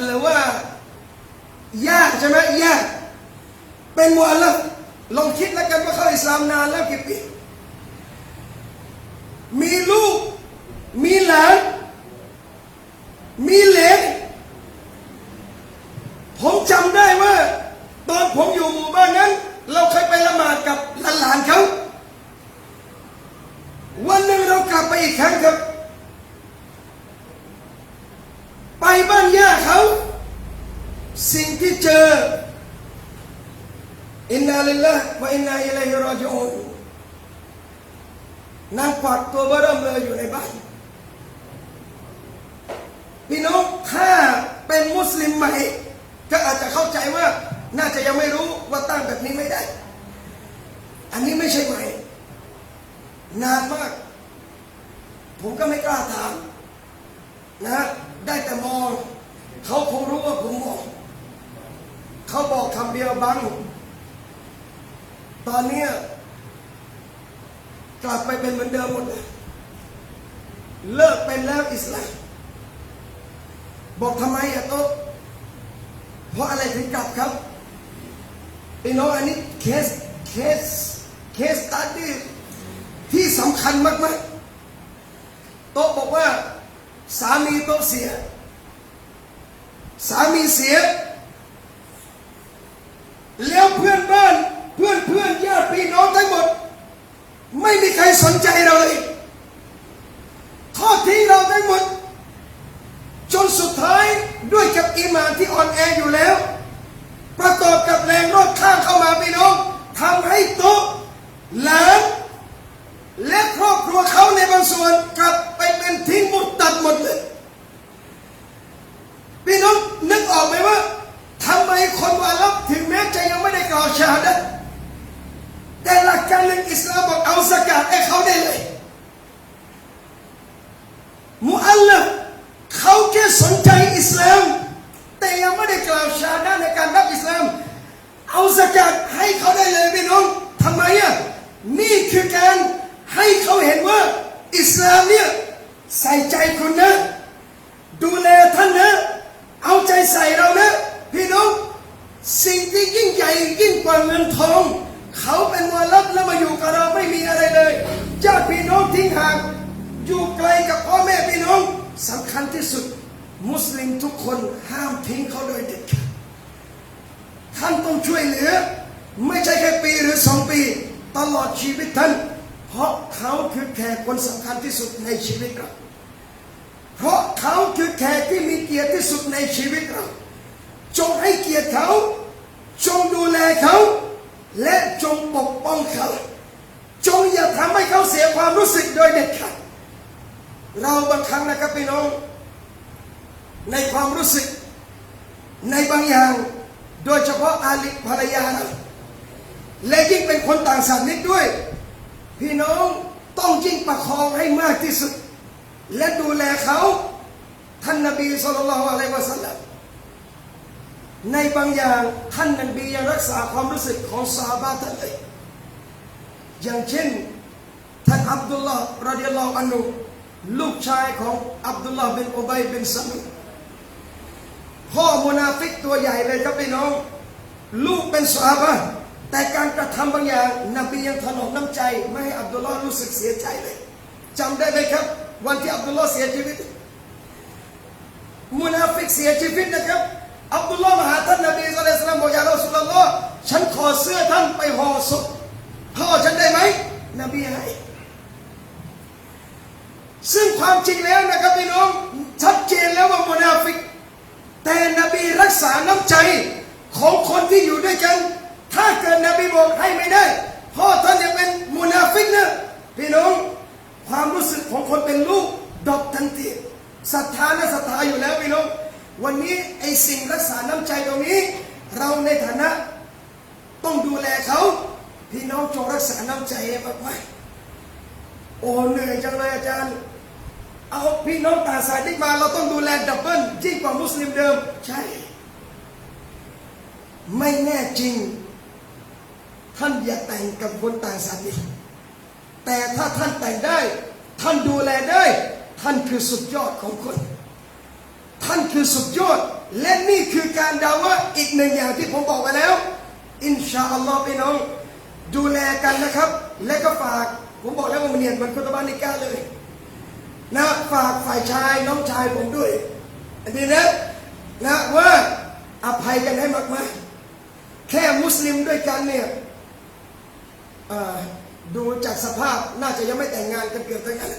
A: หรือว่าญาติใช่ไหมญาติเป็นมุอะลัฟลองคิดแล้วกันว่าเขาอิสลามนานแล้วกี่ปีมีลูกมีหลานมีเหลนผมจำได้ว่าตอนผมอยู่หมู่บ้านนั้นเราเคยไปละหมาดกับหลานเขาวันหนึ่งเรากลับไปอีกครั้งครับไปบ้านย่าเขาสิ่งที่เจออินนาลิลลาฮิวะอินนาอิลัยฮิรอญิอูนนางกวักตัวเบ้อเริ่มเลยอยู่ในบ้านพี่น้องถ้าเป็นมุสลิมใหม่ก็อาจจะเข้าใจว่าน่าจะยังไม่รู้ว่าตั้งแบบนี้ไม่ได้อันนี้ไม่ใช่ใหม่นานมากผมก็ไม่กล้าถามนะได้แต่มองเขาคงรู้ว่าผมมองเขาบอกคำเดียวบังตอนนี้กลับไปเป็นเหมือนเดิมหมดเลยเลิกเป็นแล้วอิสลามบอกทำไมอะโต๊ะเพราะอะไรถึงกลับครับพี่น้องอันนี้เคสตัดดี้ที่สำคัญมากๆโต๊ะบอกว่าสามีโต๊ะเสียสามีเสียแล้วเพื่อนบ้านเพื่อนญาติพี่น้องทั้งหมดไม่มีใครสนใจเราเลยทอดทิ้งเราทั้งหมดจนสุดท้ายด้วยกับอีหม่านที่อ่อนแออยู่แล้วประกอบกับแรงโน้มข้างเข้ามาพี่น้องทำให้โต๊ะหลานและครอบครัวเขาในบางส่วนกลับไปเป็นทิ้งมุดตัดหมดเลยพี่น้องนึกออกไหมว่าทำไมคนมุอะลัฟถึงแม้จะยังไม่ได้กล่าวชาฮาดะห์แต่หลักการหนึ่งอิสลามบอกเอาซะกาตให้เขาได้เลยมุอะลัฟเขาแค่สนใจอิสลามแต่ยังไม่ได้กล่าวชาฮาดะห์ในการรับอิสลามเอาซะกาตให้เขาได้เลยพี่น้องทำไมนี่คือการให้เขาเห็นว่าอิสลามเนี่ยใส่ใจคุณนะดูแลท่านนะเอาใจใส่เรานะพี่น้องสิ่งที่ยิ่งใหญ่ยิ่งกว่าเงินทองเขาเป็นมุอะลัฟแล้วมาอยู่กับเราไม่มีอะไรเลยญาติพี่น้องทิ้งห่างอยู่ไกลกับพ่อแม่พี่น้องสำคัญที่สุดมุสลิมทุกคนห้ามทิ้งเขาโดยเด็ดขาดท่านต้องช่วยเหลือไม่ใช่แค่ปีหรือ2 ปีตลอดชีวิตท่านเพราะเขาคือแขกคนสำคัญที่สุดในชีวิตเราเพราะเขาคือแขกที่มีเกียรติที่สุดในชีวิตเราจงให้เกียรติเขาจงดูแลเขาและจงปกป้องเขาจงอย่าทำให้เขาเสียความรู้สึกโดยเด็ดขาดเราบางครั้งนะครับพี่น้องในความรู้สึกในบางอย่างโดยเฉพาะอาลีภรรยาเราและยิ่งเป็นคนต่างศาสนาด้วยพี่น้องต้องยิ่งประคองให้มากที่สุดและดูแลเขาท่านนบีศ็อลลัลลอฮุอะลัยฮิวะซัลลัมในบางอย่างท่านนบียังรักษาความรู้สึกของซอฮาบะห์ท่านเลยอย่างเช่นท่านอับดุลลาห์รอฎิยัลลอฮุอันฮุลูกชายของอับดุลลาห์บินอุบัยบินซะลูลพ่อมุนาฟิกตัวใหญ่เลยครับพี่น้อง ลูกเป็นซอฮาบะห์แต่การกระทำบางอย่างนบียังถนอมน้ำใจไม่ให้อับดุลลอฮ์รู้สึกเสียใจเลยจำได้ไหมครับวันที่อับดุลลอฮ์เสียชีวิตมุนาฟิกเสียชีวิตนะครับอับดุลลอฮ์มาหาท่านนบีศ็อลลัลลอฮุอะลัยฮิวะซัลลัมบอกยารอซูลุลลอฮ์ฉันขอเสื้อท่านไปห่อศพพ่อฉันได้ไหมนบีให้ซึ่งความจริงแล้วนะครับพี่น้องชัดเจนแล้วว่ามุนาฟิกแต่นบีรักษาน้ำใจของคนที่อยู่ด้วยกันถ้าเกิดนบีบอกให้ไม่ได้พ่อท่านจะเป็นมุนาฟิกนะพี่น้องความรู้สึกของคนเป็นลูกดอกทันทีศรัทธานะศรัทธาอยู่แล้วพี่น้องวันนี้ไอ้สิ่งรักษาน้ำใจตรงนี้เราในฐานะต้องดูแลเขาพี่น้องจงรักษาน้ำใจให้มากไว้โอ้เหนื่อยจังเลยอาจารย์เอาพี่น้องต่างศาสนามาเราต้องดูแลดับเบิลยิ่งกว่ามุสลิมเดิมใช่ไม่แน่จริงท่านอย่าแต่งกับคนต่างศาสนาแต่ถ้าท่านแต่งได้ท่านดูแลได้ท่านคือสุดยอดของคนท่านคือสุดยอดและนี่คือการดาวะอีกหนึ่งอย่างที่ผมบอกไปแล้วอินชาอัลลอฮ์พี่น้องดูแลกันนะครับและก็ฝากผมบอกแล้วว่ามันเนียนมันคุตบานิกาเลยนะฝากฝ่ายชายน้องชายผมด้วยอันนี้นะว่าอภัยกันให้มากๆแค่มุสลิมด้วยกันเนี่ยดูจากสภาพน่าจะยังไม่แต่งงานกันเกือบทั้งนั้น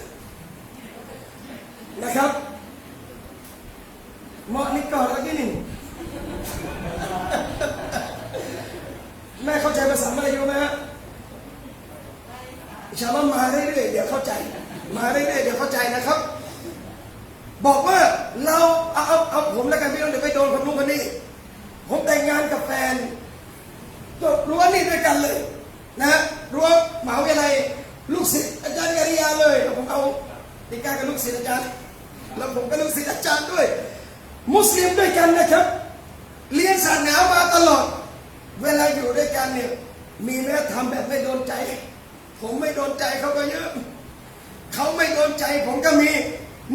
A: นะครับเหมาะนี่ก่อนแล้วกี่หนึ่งแม่เข้าใจภาษามาลายูไหมฮะชาวบ้านมาเรื่อยๆเดี๋ยวเข้าใจมาเรื่อยๆเดี๋ยวเข้าใจนะครับบอกว่าเราเอาผมแล้วกันพี่น้องเดี๋ยวไปโดนคนนู้นคนนี้ผมแต่งงานกับแฟนก็รั้วนี่ด้วยกันเลยนะรั้วหมหาวิทยาลัยลูกศิษย์อาจารย์กริยาเลยผมเอาติการกับลูกศิษย์อาจารย์แล้วผมก็ลูกศิษย์อาจารย์ด้วยมุสลิมด้วยกันนะครับเรียนศาสนามาตลอดเวลาอยู่ด้วยกันเนี่ยมีแม้ทำแบบไม่โดนใจผมไม่โดนใจเขาก็เยอะเขาไม่โดนใจผมก็มี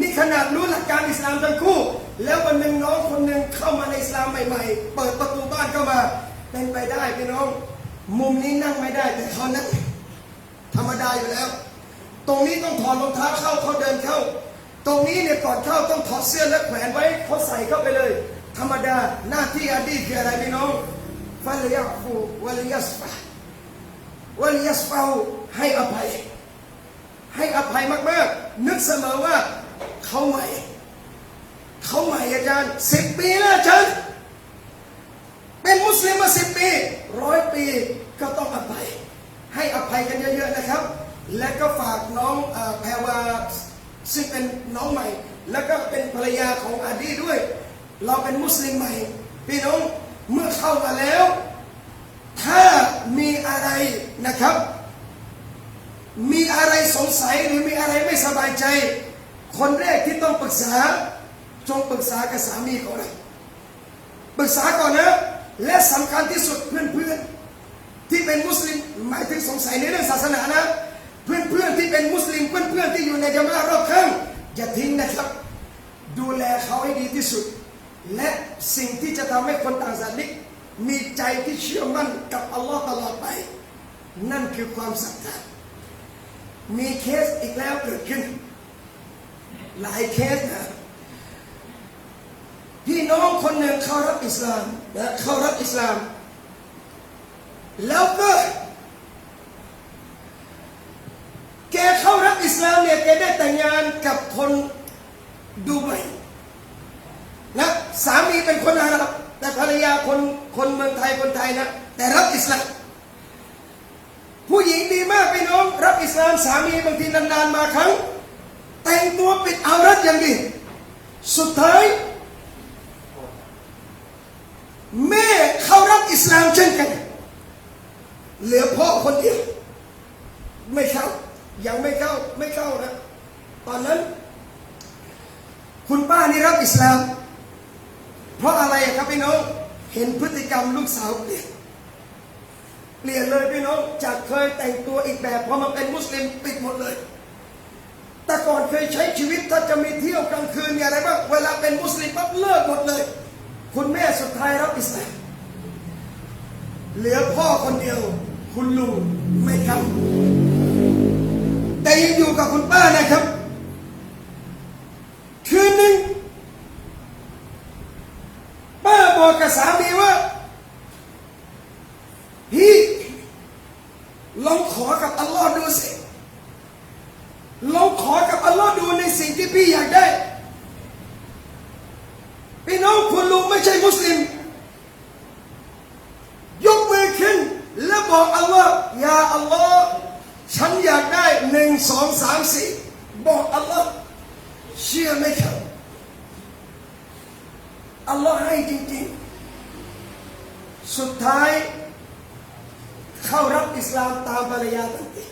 A: นี่ขนาดรู้หลักการอิสลามทั้งคู่แล้ววันหนึ่งน้องคนหนึ่งเข้ามาในอิสลามใหม่ๆเปิดประตูบ้านเข้ามาเป็นไปได้พี่น้องมุมนี้นั่งไม่ได้แต่เขานั่งธรรมดาอยู่แล้วตรงนี้ต้องถอดรองเท้าเข้าเขาเดินเข้าตรงนี้เนี่ยก่อนเข้าต้องถอดเสื้อและแขวนไว้เขาใส่เข้าไปเลยธรรมดาหน้าที่อดีตคืออะไรพี่น้องฟัลยาฟูวะลยัสฟะวะลยัสฟะให้อภัยมากๆนึกเสมอว่าเขาใหม่อาจารย์10 ปีแล้วอาจารย์เป็นมุสลิมมา10 ปี100 ปีก็ต้องอภัยให้อภัยกันเยอะๆนะครับและก็ฝากน้องแพรวาซึ่งเป็นน้องใหม่แล้วก็เป็นภรรยาของอาดีด้วยเราเป็นมุสลิมใหม่พี่น้องเมื่อเข้ามาแล้วถ้ามีอะไรนะครับมีอะไรสงสัยหรือมีอะไรไม่สบายใจคนแรกที่ต้องปรึกษาจงปรึกษากับสามีก่อนนะปรึกษาก่อนนะและสำคัญที่สุดเพื่อนๆที่เป็นมุสลิมหมายถึงสงสัยในเรื่องศาสนานะเพื่อนๆที่เป็นมุสลิมเพื่อนๆที่อยู่ในญะมาอะห์รอบข้างอย่าทิ้งนะครับดูแลเขาให้ดีที่สุดและสิ่งที่จะทำให้คนต่างศาสนามีใจที่เชื่อมั่นกับอัลลอฮ์ตลอดไปนั่นคือความศรัทธามีเคสอีกแล้วเกิดขึ้นหลายเคสนะพี่น้องคนหนึ่งเข้ารับอิสลามนะเข้ารับอิสลามแล้วก็แกเข้ารับอิสลามเนี่ยแกได้แต่งงานกับคนดูไบนะสามีเป็นคนอาหรับแต่ภรรยาคนเมืองไทยคนไทยนะแต่รับอิสลามผู้หญิงดีมากพี่น้องรับอิสลามสามีบางทีนานๆมาครั้งแต่งตัวปิดเอารัดอย่างดีสุดท้ายแม่เข้ารับอิสลามเช่นกันเหลือพ่อคนเดียวไม่เข้ายังไม่เข้านะตอนนั้นคุณป้านี่รับอิสลามเพราะอะไรครับพี่น้องเห็นพฤติกรรมลูกสาวเปลี่ยนเลยพี่น้องจากเคยแต่งตัวอีกแบบพอมาเป็นมุสลิมปิดหมดเลยแต่ก่อนเคยใช้ชีวิตถ้าจะมีเที่ยวกลางคืนมีอะไรบ้างเวลาเป็นมุสลิมปั๊บเลิกหมดเลยคุณแม่สุดท้ายรับอิสลาม เหลือพ่อคนเดียวคุณลุงไม่ทำแต่ยังอยู่กับคุณป้านะครับคืนหนึ่งป้าบอกกับสามีว่าพี่ลองขอกับอัลลอฮ์ดูสิลองขอกับอัลลอฮ์ดูในสิ่งที่พี่อยากได้พี่น้องคุณลุงไม่ใช่มุสลิมยกมือขึ้นแล้วบอกอัลลอฮ์ยาอัลลอฮ์ฉันอยากได้1 2 3 4บอกอัลลอฮ์เชื่อไหมครับอัลลอฮ์ให้จริงๆสุดท้ายเข้ารับอิสลามตามภรรยาทันที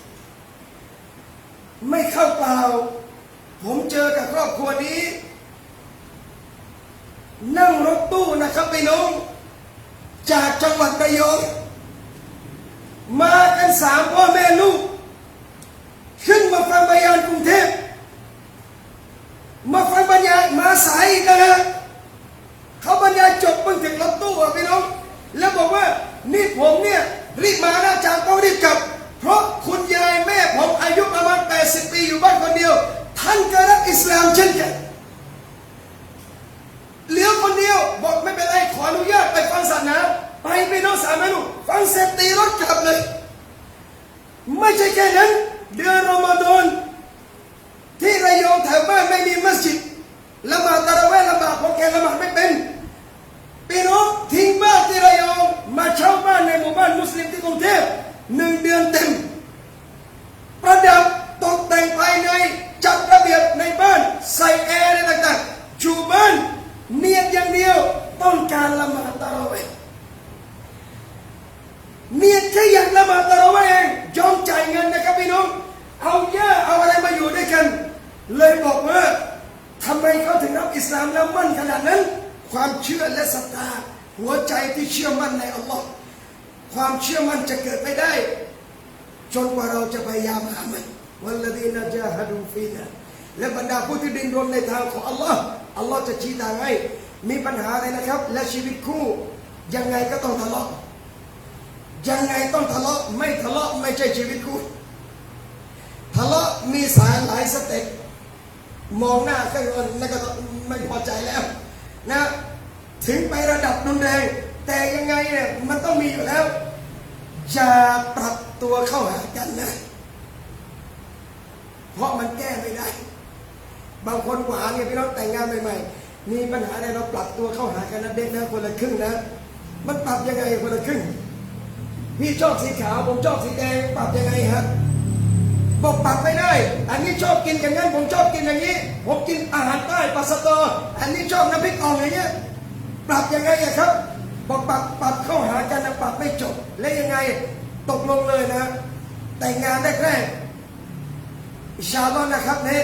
A: ไม่เข้าเปล่าผมเจอกับครอบครัวนี้นั่งรถตู้นะครับพี่น้องจากจังหวัดระยองมากัน3 พ่อแม่ลูกขึ้นมาฟังบรรยายกรุงเทพมาฟังบรรยายมาสายนะฮะเขาบรรยายจบเพิ่งถึงรถตู้อ่ะพี่น้องแล้วบอกว่านี่ผมเนี่ยรีบมานะจากต้องรีบกลับเพราะคุณยายแม่ผมอายุประมาณ80 ปีอยู่บ้านคนเดียวท่านก็รับอิสลามเช่นกันเหลือคนเดียวบอกไม่เป็นไรขออนุญาตไปฟังศาสนาไปพี่น้องสามลูกฟังเสร็จตีรถกลับเลยไม่ใช่แค่นั้นเดือนรอมฎอนที่ระยองแถวบ้านไม่มีมัสยิดละหมาดตะเราะเวห์ละหมาดเพราะแกละหมาดไม่เป็นพี่น้องทิ้งบ้านที่ระยองมาเช่าบ้านในหมู่บ้านมุสลิมที่กรุงเทพ1 เดือนเต็มประดับตกแต่งภายในจัดระเบียบในบ้านใส่แอร์อะไรต่างๆอยู่บ้านเนียดอย่างเดียวต้องการละหมาดตะเราะเวห์เนียดแค่อยากละหมาดตะเราะเวห์เองยอมจ่ายเงินนะครับพี่น้องเอาเยอะเอาอะไรมาอยู่ด้วยกันเลยบอกว่าทำไมเขาถึงรับอิสลามแล้วมั่นขนาดนั้นความเชื่อและศรัทธาหัวใจที่เชื่อมั่นในอัลลอฮ์ความเชื่อมั่นจะเกิดไม่ได้จนกว่าเราจะพยายามหามันวัลลดีนะจาฮดูฟีนะและบรรดาผู้ที่ดิ้นรนในทางของอัลลอฮ์อัลลอฮ์จะชี้ทางให้มีปัญหาอะไรนะครับและชีวิตคู่ยังไงก็ต้องทะเลาะยังไงต้องทะเลาะไม่ทะเลาะไม่ใช่ชีวิตคู่ทะเลาะมีสายหลายสเต็ปมองหน้าก็นั่นก็ไม่พอใจแล้วนะถึงไประดับรุนแรงแต่ยังไงเนี่ยมันต้องมีอยู่แล้วจะปรับตัวเข้าหากันนะเพราะมันแก้ไม่ได้บางคนหวานเนี่ยพี่น้องแต่งงานใหม่ๆมีปัญหาอะไรเราปรับตัวเข้าหากันนะเด็กนะคนละครึ่งนะมันปรับยังไงคนละครึ่งพี่ชอบสีขาวผมชอบสีแดงปรับยังไงฮะบอกปรับไม่ได้อันนี้ชอบกินอย่างนั้นผมชอบกินอย่างนี้ผมกินอาหารใต้ปลาสตออันนี้ชอบน้ำพริกอ่องอย่างเงี้ยปรับยังไงครับบอกปรับเข้าหากันนะปรับไม่จบและยังไงตกลงเลยนะแต่งงานแรกๆอินชาอัลลอฮ์นะครับเนี่ย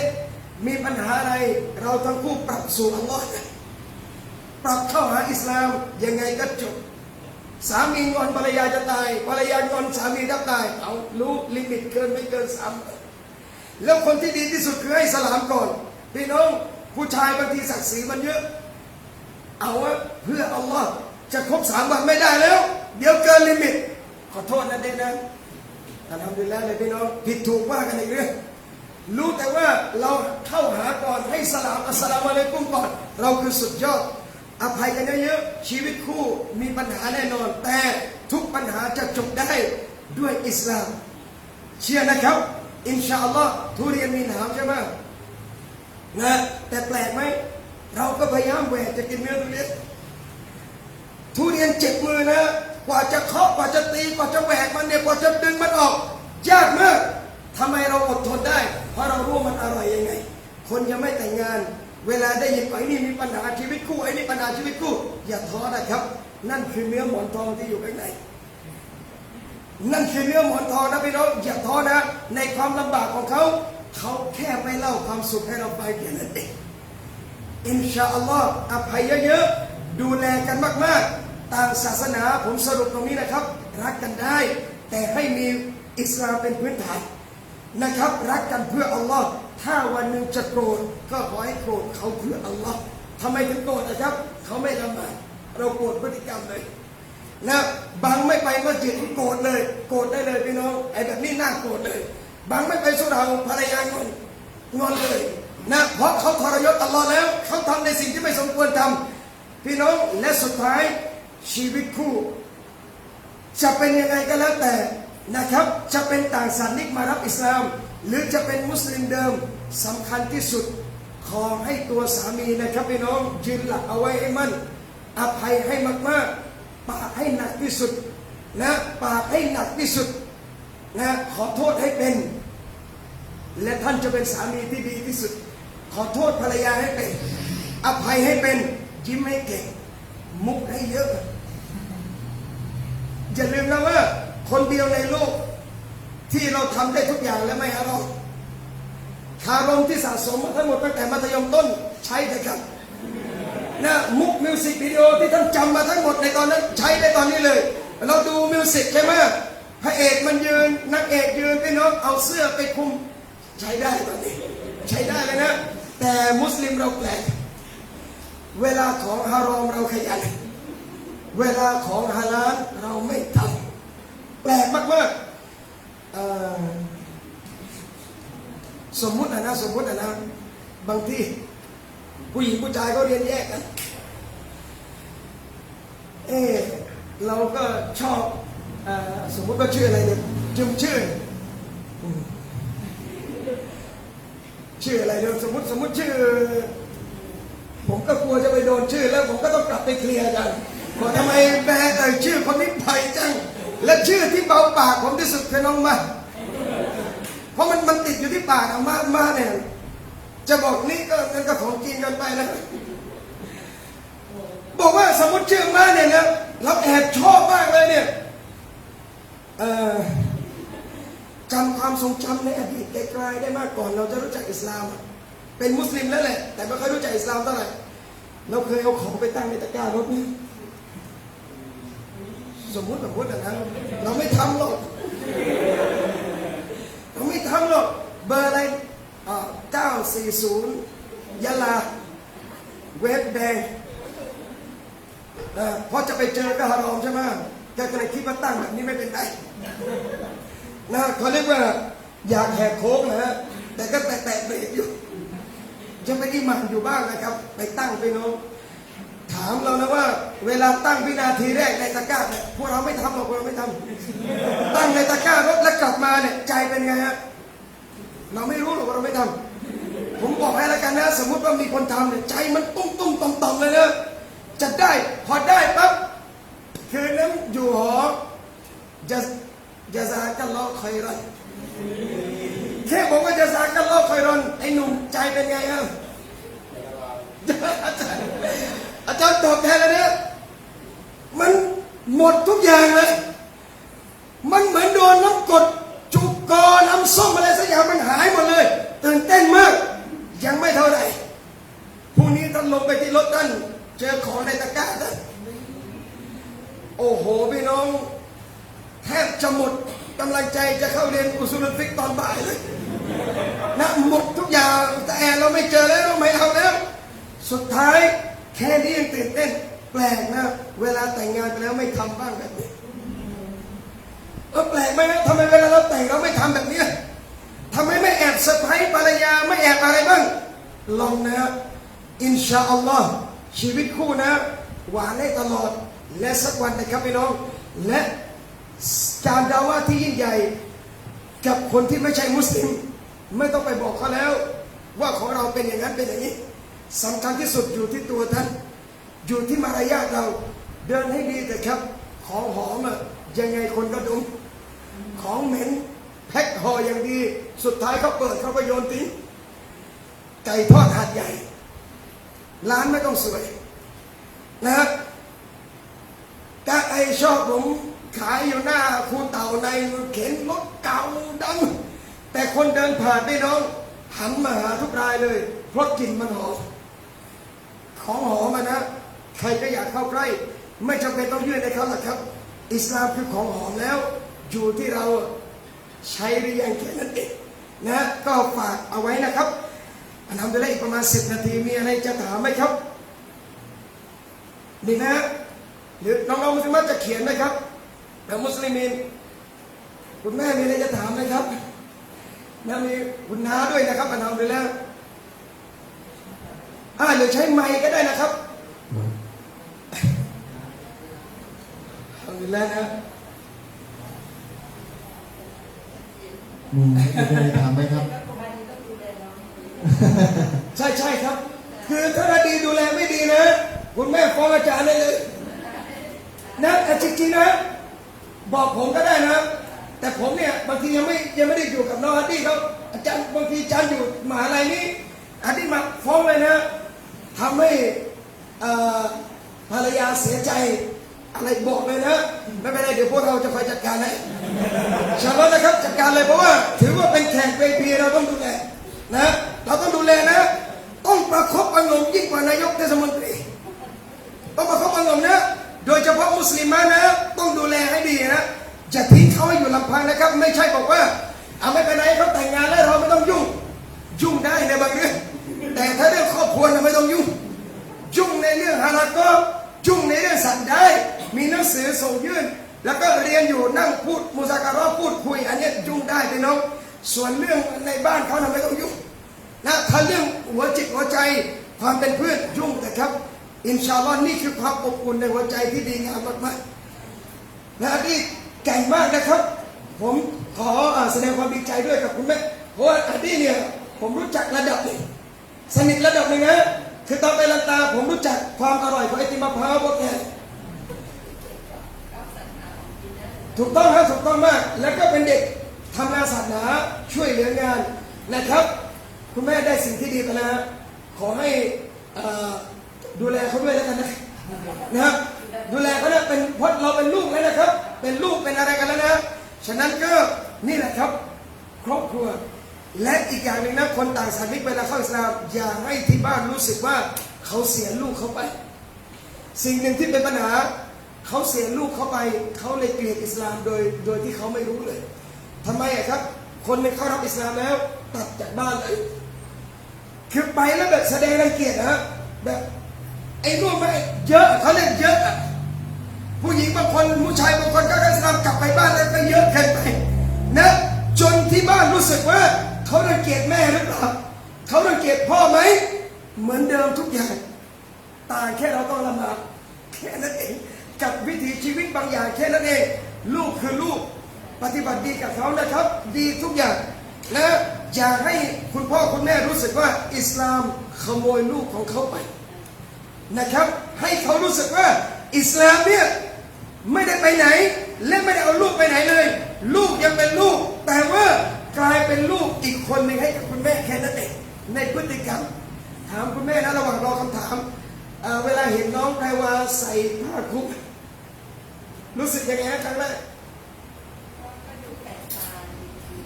A: มีปัญหาอะไรเราทั้งคู่ปรับสู่อัลลอฮ์ปรับเข้าหาอิสลามยังไงก็จบสามีงอนภรรยาจะตายภรรยางอนสามีจะตายเอารู้ลิมิตเกินไม่เกิน3แล้วคนที่ดีที่สุดคือให้สลามก่อนพี่น้องผู้ชายบางทีศักดิ์ศรีมันเยอะเอาว่าเพื่ออัลลอฮ์จะครบ3 วันไม่ได้แล้วเดี๋ยวเกินลิมิตขอโทษนะเด็กนะอัลฮัมดุลิลลาห์เลยพี่น้องผิดถูกว่ากันอีกเรื่องรู้แต่ว่าเราเข้าหาก่อนให้สลามอัสสลามุอะลัยกุมก่อนเราคือสุดยอดอภัยกันเยอะๆชีวิตคู่มีปัญหาแน่นอนแต่ทุกปัญหาจะจบได้ด้วยอิสลามเชื่อนะครับอินชาอัลลอฮ์ทุเรียนมีหนามใช่ไหมนะแต่แปลกไหมเราก็พยายามแหวกจะกินเนื้อทุเรียนเจ็บมือนะกว่าจะเคาะกว่าจะตีกว่าจะแหวกมันเนี่ยกว่าจะดึงมันออกยากมากทำไมเราอดทนได้เพราะเรารู้มันอร่อยยังไงคนยังไม่แต่งงานเวลาได้ยินไอ้นี่มีปัญหาชีวิตคู่ไอ้นี่ปัญหาชีวิตคู่อย่าท้อนะครับนั่นคือเนื้อหมอนทองที่อยู่ข้างในนั่นคือเนื้อหมอนทองนะพี่น้องอย่าท้อนะในความลำบากของเขาแค่ไม่เล่าความสุขให้เราไปแค่นั้นเองอินชาอัลลอฮ์อภัยเยอะๆดูแลกันมากๆต่างศาสนาผมสรุปตรงนี้นะครับรักกันได้แต่ให้มีอิสลามเป็นพื้นฐานนะครับรักกันเพื่ออัลลอฮ์ถ้าวันหนึ่งจะโกรธก็ขอให้โกรธเขาเพื่ออัลลอฮ์ทำไมถึงโกรธนะครับเขาไม่ละหมาดเราโกรธพฤติกรรมเลยนะบางไม่ไปมั มัสยิดโกรธเลยโกรธได้เลยพี่น้องไอ้แบบนี้น่าโกรธเลยบางไม่ไปสุราภรรยางอนเลยนะเพราะเขาทรยศอัลลอฮ์แล้วเขาทำในสิ่งที่ไม่สมควรทำพี่น้องและสุดท้ายชีวิตคู่จะเป็นยังไงก็แล้วแต่นะครับจะเป็นต่างศาสนิกมารับอิสลามหรือจะเป็นมุสลิมเดิมสำคัญที่สุดขอให้ตัวสามีนะครับพี่น้องยืนหลักเอาไว้ให้มั่นอภัยให้มากๆปากให้หนักที่สุดนะปากให้หนักที่สุดนะขอโทษให้เป็นและท่านจะเป็นสามีที่ดีที่สุดขอโทษภรรยาให้เป็นอภัยให้เป็นยิ้มให้เก่งมุกให้เยอะอย่าลืมนะว่าคนเดียวในโลกที่เราทำได้ทุกอย่างและไม่ฮารอมคารมที่สะสมมาทั้งหมดตั้งแต่มัธยมต้นใช้ได้ครับนะมุกมิวสิกวิดีโอที่ท่านจำมาทั้งหมดในตอนนั้นใช้ได้ตอนนี้เลยเราดูมิวสิกใช่ไหมพระเอกมันยืนนางเอกยืนพี่น้องเอาเสื้อไปคลุมใช้ได้ตอนนี้ใช้ได้เลยนะแต่มุสลิมเราแปลกเวลาของฮารอมเราขยันเวลาของฮาลาลเราไม่ทำแปลกมากๆสมมุตินะบางที่ผู้หญิงผู้ชายเขาเรียนแยกกันเราก็ชอบสมมุติว่าชื่ออะไรเนี่ยชื่ออะไรเดี๋ยวสมมติชื่อผมก็กลัวจะไปโดนชื่อแล้วผมก็ต้องกลับไปเคลียร์กันว่าทำไมแม่ชื่อคนนี้ไผ่จังและชื่อที่เบาปากผมที่สุดคือน้องมาเพราะมันติดอยู่ที่ปากมาเนี่ยจะบอกนี่ก็นั่นก็ของกินกันไปนะบอกว่าสมมติชื่อมาเนี่ยนะเราแอบชอบมากเลยเนี่ยจำความทรงจำในอดีตไกลๆได้มากก่อนเราจะรู้จักอิสลามเป็นมุสลิมแล้วแหละแต่ไม่ค่อยรู้จักอิสลามเท่าไหร่เราเคยเอาของไปตั้งในตะกร้ารถนี่สมมุตินะเราไม่ทำหรอกเบอร์อะไร940ยะลาเวฟแดงพอจะไปเจอก็ฮารอมใช่ไหมแกก็เลยคิดว่าตั้งแบบนี้ไม่เป็นไรนะเขาเรียกว่าอยากแหกโค้งนะแต่ก็แตะเบรกอยู่จะไม่ได้มันอยู่บ้างนะครับไปตั้งไปน้องถามเรานะว่าเวลาตั้งวินาทีแรกในตะกร้าเนี่ยพวกเราไม่ทำหรอกเราไม่ทำตั้งในตะกร้ารถแล้วกลับมาเนี่ยใจเป็นไงฮะเราไม่รู้หรอกว่าเราไม่ทำผมบอกให้แล้วกันนะสมมติว่ามีคนทำเนี่ยใจมันตุ้มต่อมเลยนะจะได้พอได้ปั๊บคืนนั้นอยู่หอจะซากันล้อคอยรันแค่บอกว่าจะซากันล้อคอยรันไอ้หนุ่มใจเป็นไงครับอาจารย์ตอบแทนเลยเนี่ยมันหมดทุกอย่างเลยมันเหมือนโดนน้ำกรดจุกกอน้ำส้มอะไรสักอย่างมันหายหมดเลยตื่นเต้นมากยังไม่เท่าไหร่พรุ่งนี้ท่านลงไปที่รถท่านเจอของในตะกร้าท่านโอ้โหพี่น้องแทบจะหมดกำลังใจจะเข้าเรียนอุซูลุลฟิกตอนบ่ายเลยนะหมดทุกอย่างแต่เราไม่เจอแล้วไม่เอาแล้วสุดท้ายแค่นี้ยังตื่นเต้นแปลกนะเวลาแต่งงานไปแล้วไม่ทำบ้างแบบนี้แปลกไหมนะทำไมเวลาเราแต่งเราไม่ทำแบบนี้ทำไมไม่แอบเซอร์ไพรส์ภรรยาไม่แอบอะไรบ้างลองนะอินชาอัลลอฮ์ชีวิตคู่นะหวานได้ตลอดและสักวันนะครับพี่น้องและการดาว่าที่ยิ่งใหญ่กับคนที่ไม่ใช่มุสลิมไม่ต้องไปบอกเขาแล้วว่าของเราเป็นอย่างนั้นเป็นอย่างนี้สำคัญที่สุดอยู่ที่ตัวท่านอยู่ที่มารยาทเราเดินให้ดีแต่ครับของหอมยังไงคนก็ดมของเหม็นแพ็คห่ออย่างดีสุดท้ายเขาเปิดเขาก็โยนทิ้งไก่ทอดหาดใหญ่ร้านไม่ต้องสวยนะกะไอชอบผมขายอยู่หน้าคูเต่าในเข็นรถเก่าดังแต่คนเดินผ่านไม่น้องหันมาหาทุกรายเลยเพราะกลิ่นมันหอมของหอมนะใครก็อยากเข้าใกล้ไม่จำเป็นต้องยื่นให้เขาหรอกครับอิสลามคือของหอมแล้วอยู่ที่เราใช้หรือยังแค่นั้นเองนะก็ฝากเอาไว้นะครับทำไปได้อีกประมาณ10 นาทีมีอะไรจะถามไหมครับดีนะหรือน้องๆมุสลิมจะเขียนไหมครับ มุสลิมีนคุณแม่มีอะไรจะถามไหมครับนะมีคุณน้าด้วยนะครับอันทำไปแล้วหรือใช้ไมค์ก็ได้นะครับทำไปแล้วนะ
B: มีอะไรถามไหมครับ
A: ใช่ครับคือถ้าดีดูแลไม่ดีนะคุณแม่ฟ้องอาจารย์ได้เลยนะจริงๆนะบอกผมก็ได้นะแต่ผมเนี่ยบางทียังไม่ได้อยู่กับน้องอาร์ตี้เขาอาจารย์บางทีอาจารย์อยู่มหาลัยนี้อาร์ตี้มาฟ้องเลยนะทำให้ภรรยาเสียใจอะไรบอกเลยนะไม่เป็นไรเดี๋ยวพวกเราจะคอยจัดการให้ชาวบ้านนะครับจัดการเลยเพราะว่าถือว่าเป็นแขกVIPเราต้องดูแลนะเราต้องดูแลนะต้องประคบประหงมยิ่งกว่านายกเทศมนตรีต้องประคบประหงมนะโดยเฉพาะมุสลิมนะต้องดูแลให้ดีนะจะทิ้งเขาให้อยู่ลำพังนะครับไม่ใช่บอกว่าไม่เป็นไรเขาแต่งงานแล้วเราไม่ต้องยุ่งได้ในบางเรื่องแต่ถ้าเรื่องครอบครัวเราไม่ต้องยุ่งในเรื่องฮาลาลก็ยุ่งในเรื่องสัตว์ได้มีหนังสือส่งยื่นแล้วก็เรียนอยู่นั่งพูดมุซาการะพูดคุยอันนี้ยุ่งได้พี่น้องส่วนเรื่องในบ้านเขาทำไมต้องยุ่งนะถ้าเรื่องหัวจิตหัวใจความเป็นเพื่อนยุ่งแต่ครับอินชาอัลลอฮ์นี่คือความอบอุ่นในหัวใจที่ดีงามมากๆนะนี่เก่งมากนะครับผมขอแสดงความดีใจด้วยกับคุณแม่เพราะว่าอดีเนี่ยผมรู้จักระดับหนึ่งสนิทระดับหนึ่งนะคือตอนไปลันตาผมรู้จักความอร่อยของไอติมมะพร้าวพวกนี้ถูกต้องครับถูกต้องมากแล้วก็เป็นเด็กทำงานศาสนาช่วยเหลืองานนะครับคุณแม่ได้สิ่งที่ดีไปแล้วขอให้ดูแลเขาด้วยแล้วกันนะครับดูแลเขาเนี่ยเป็นเพราะเราเป็นลูกแล้วนะครับเป็นลูกเป็นอะไรกันแล้วนะฉะนั้นก็นี่แหละครับครอบครัวและอีกอย่างหนึ่งนะคนต่างศาสนาเวลาเข้าอิสลามอย่าให้ที่บ้านรู้สึกว่าเขาเสียลูกเขาไปสิ่งหนึ่งที่เป็นปัญหาเขาเสียลูกเขาไปเขาเลยเกลียดอิสลามโดยที่เขาไม่รู้เลยทำไมครับคนหนึ่งเข้ารับอิสลามแล้วตัดจากบ้านเลยคือไปแล้วแบบแสดงรังเกียจนะแบบไอ้นู่นไม่เยอะเขาเล่นเยอะผู้หญิงบางคนผู้ชายบางคนก็อิสลามกลับไปบ้านแล้วก็เยอะเกินไปนะจนที่บ้านรู้สึกว่าเขารังเกียจแม่หรือเปล่าเขารังเกียจพ่อไหมเหมือนเดิมทุกอย่างต่างแค่เราต้องละหมาดแค่นั้นเองกับวิถีชีวิตบางอย่างแค่นั้นเองลูกคือลูกปฏิบัติดีกับเขานะครับดีทุกอย่างนะอย่าให้คุณพ่อคุณแม่รู้สึกว่าอิสลามขโมยลูกของเขาไปนะครับให้เขารู้สึกว่าอิสลามเนี่ยไม่ได้ไปไหนและไม่ได้เอาลูกไปไหนเลยลูกยังเป็นลูกแต่ว่ากลายเป็นลูกอีกคนหนึ่งให้กับคุณแม่แค่นั้นเองในพฤติกรรมถามคุณแม่นะระหว่างรอคำถามเวลาเห็นน้องไพรวาใส่ผ้าคลุมรู้สึกยังไงครั้งแรก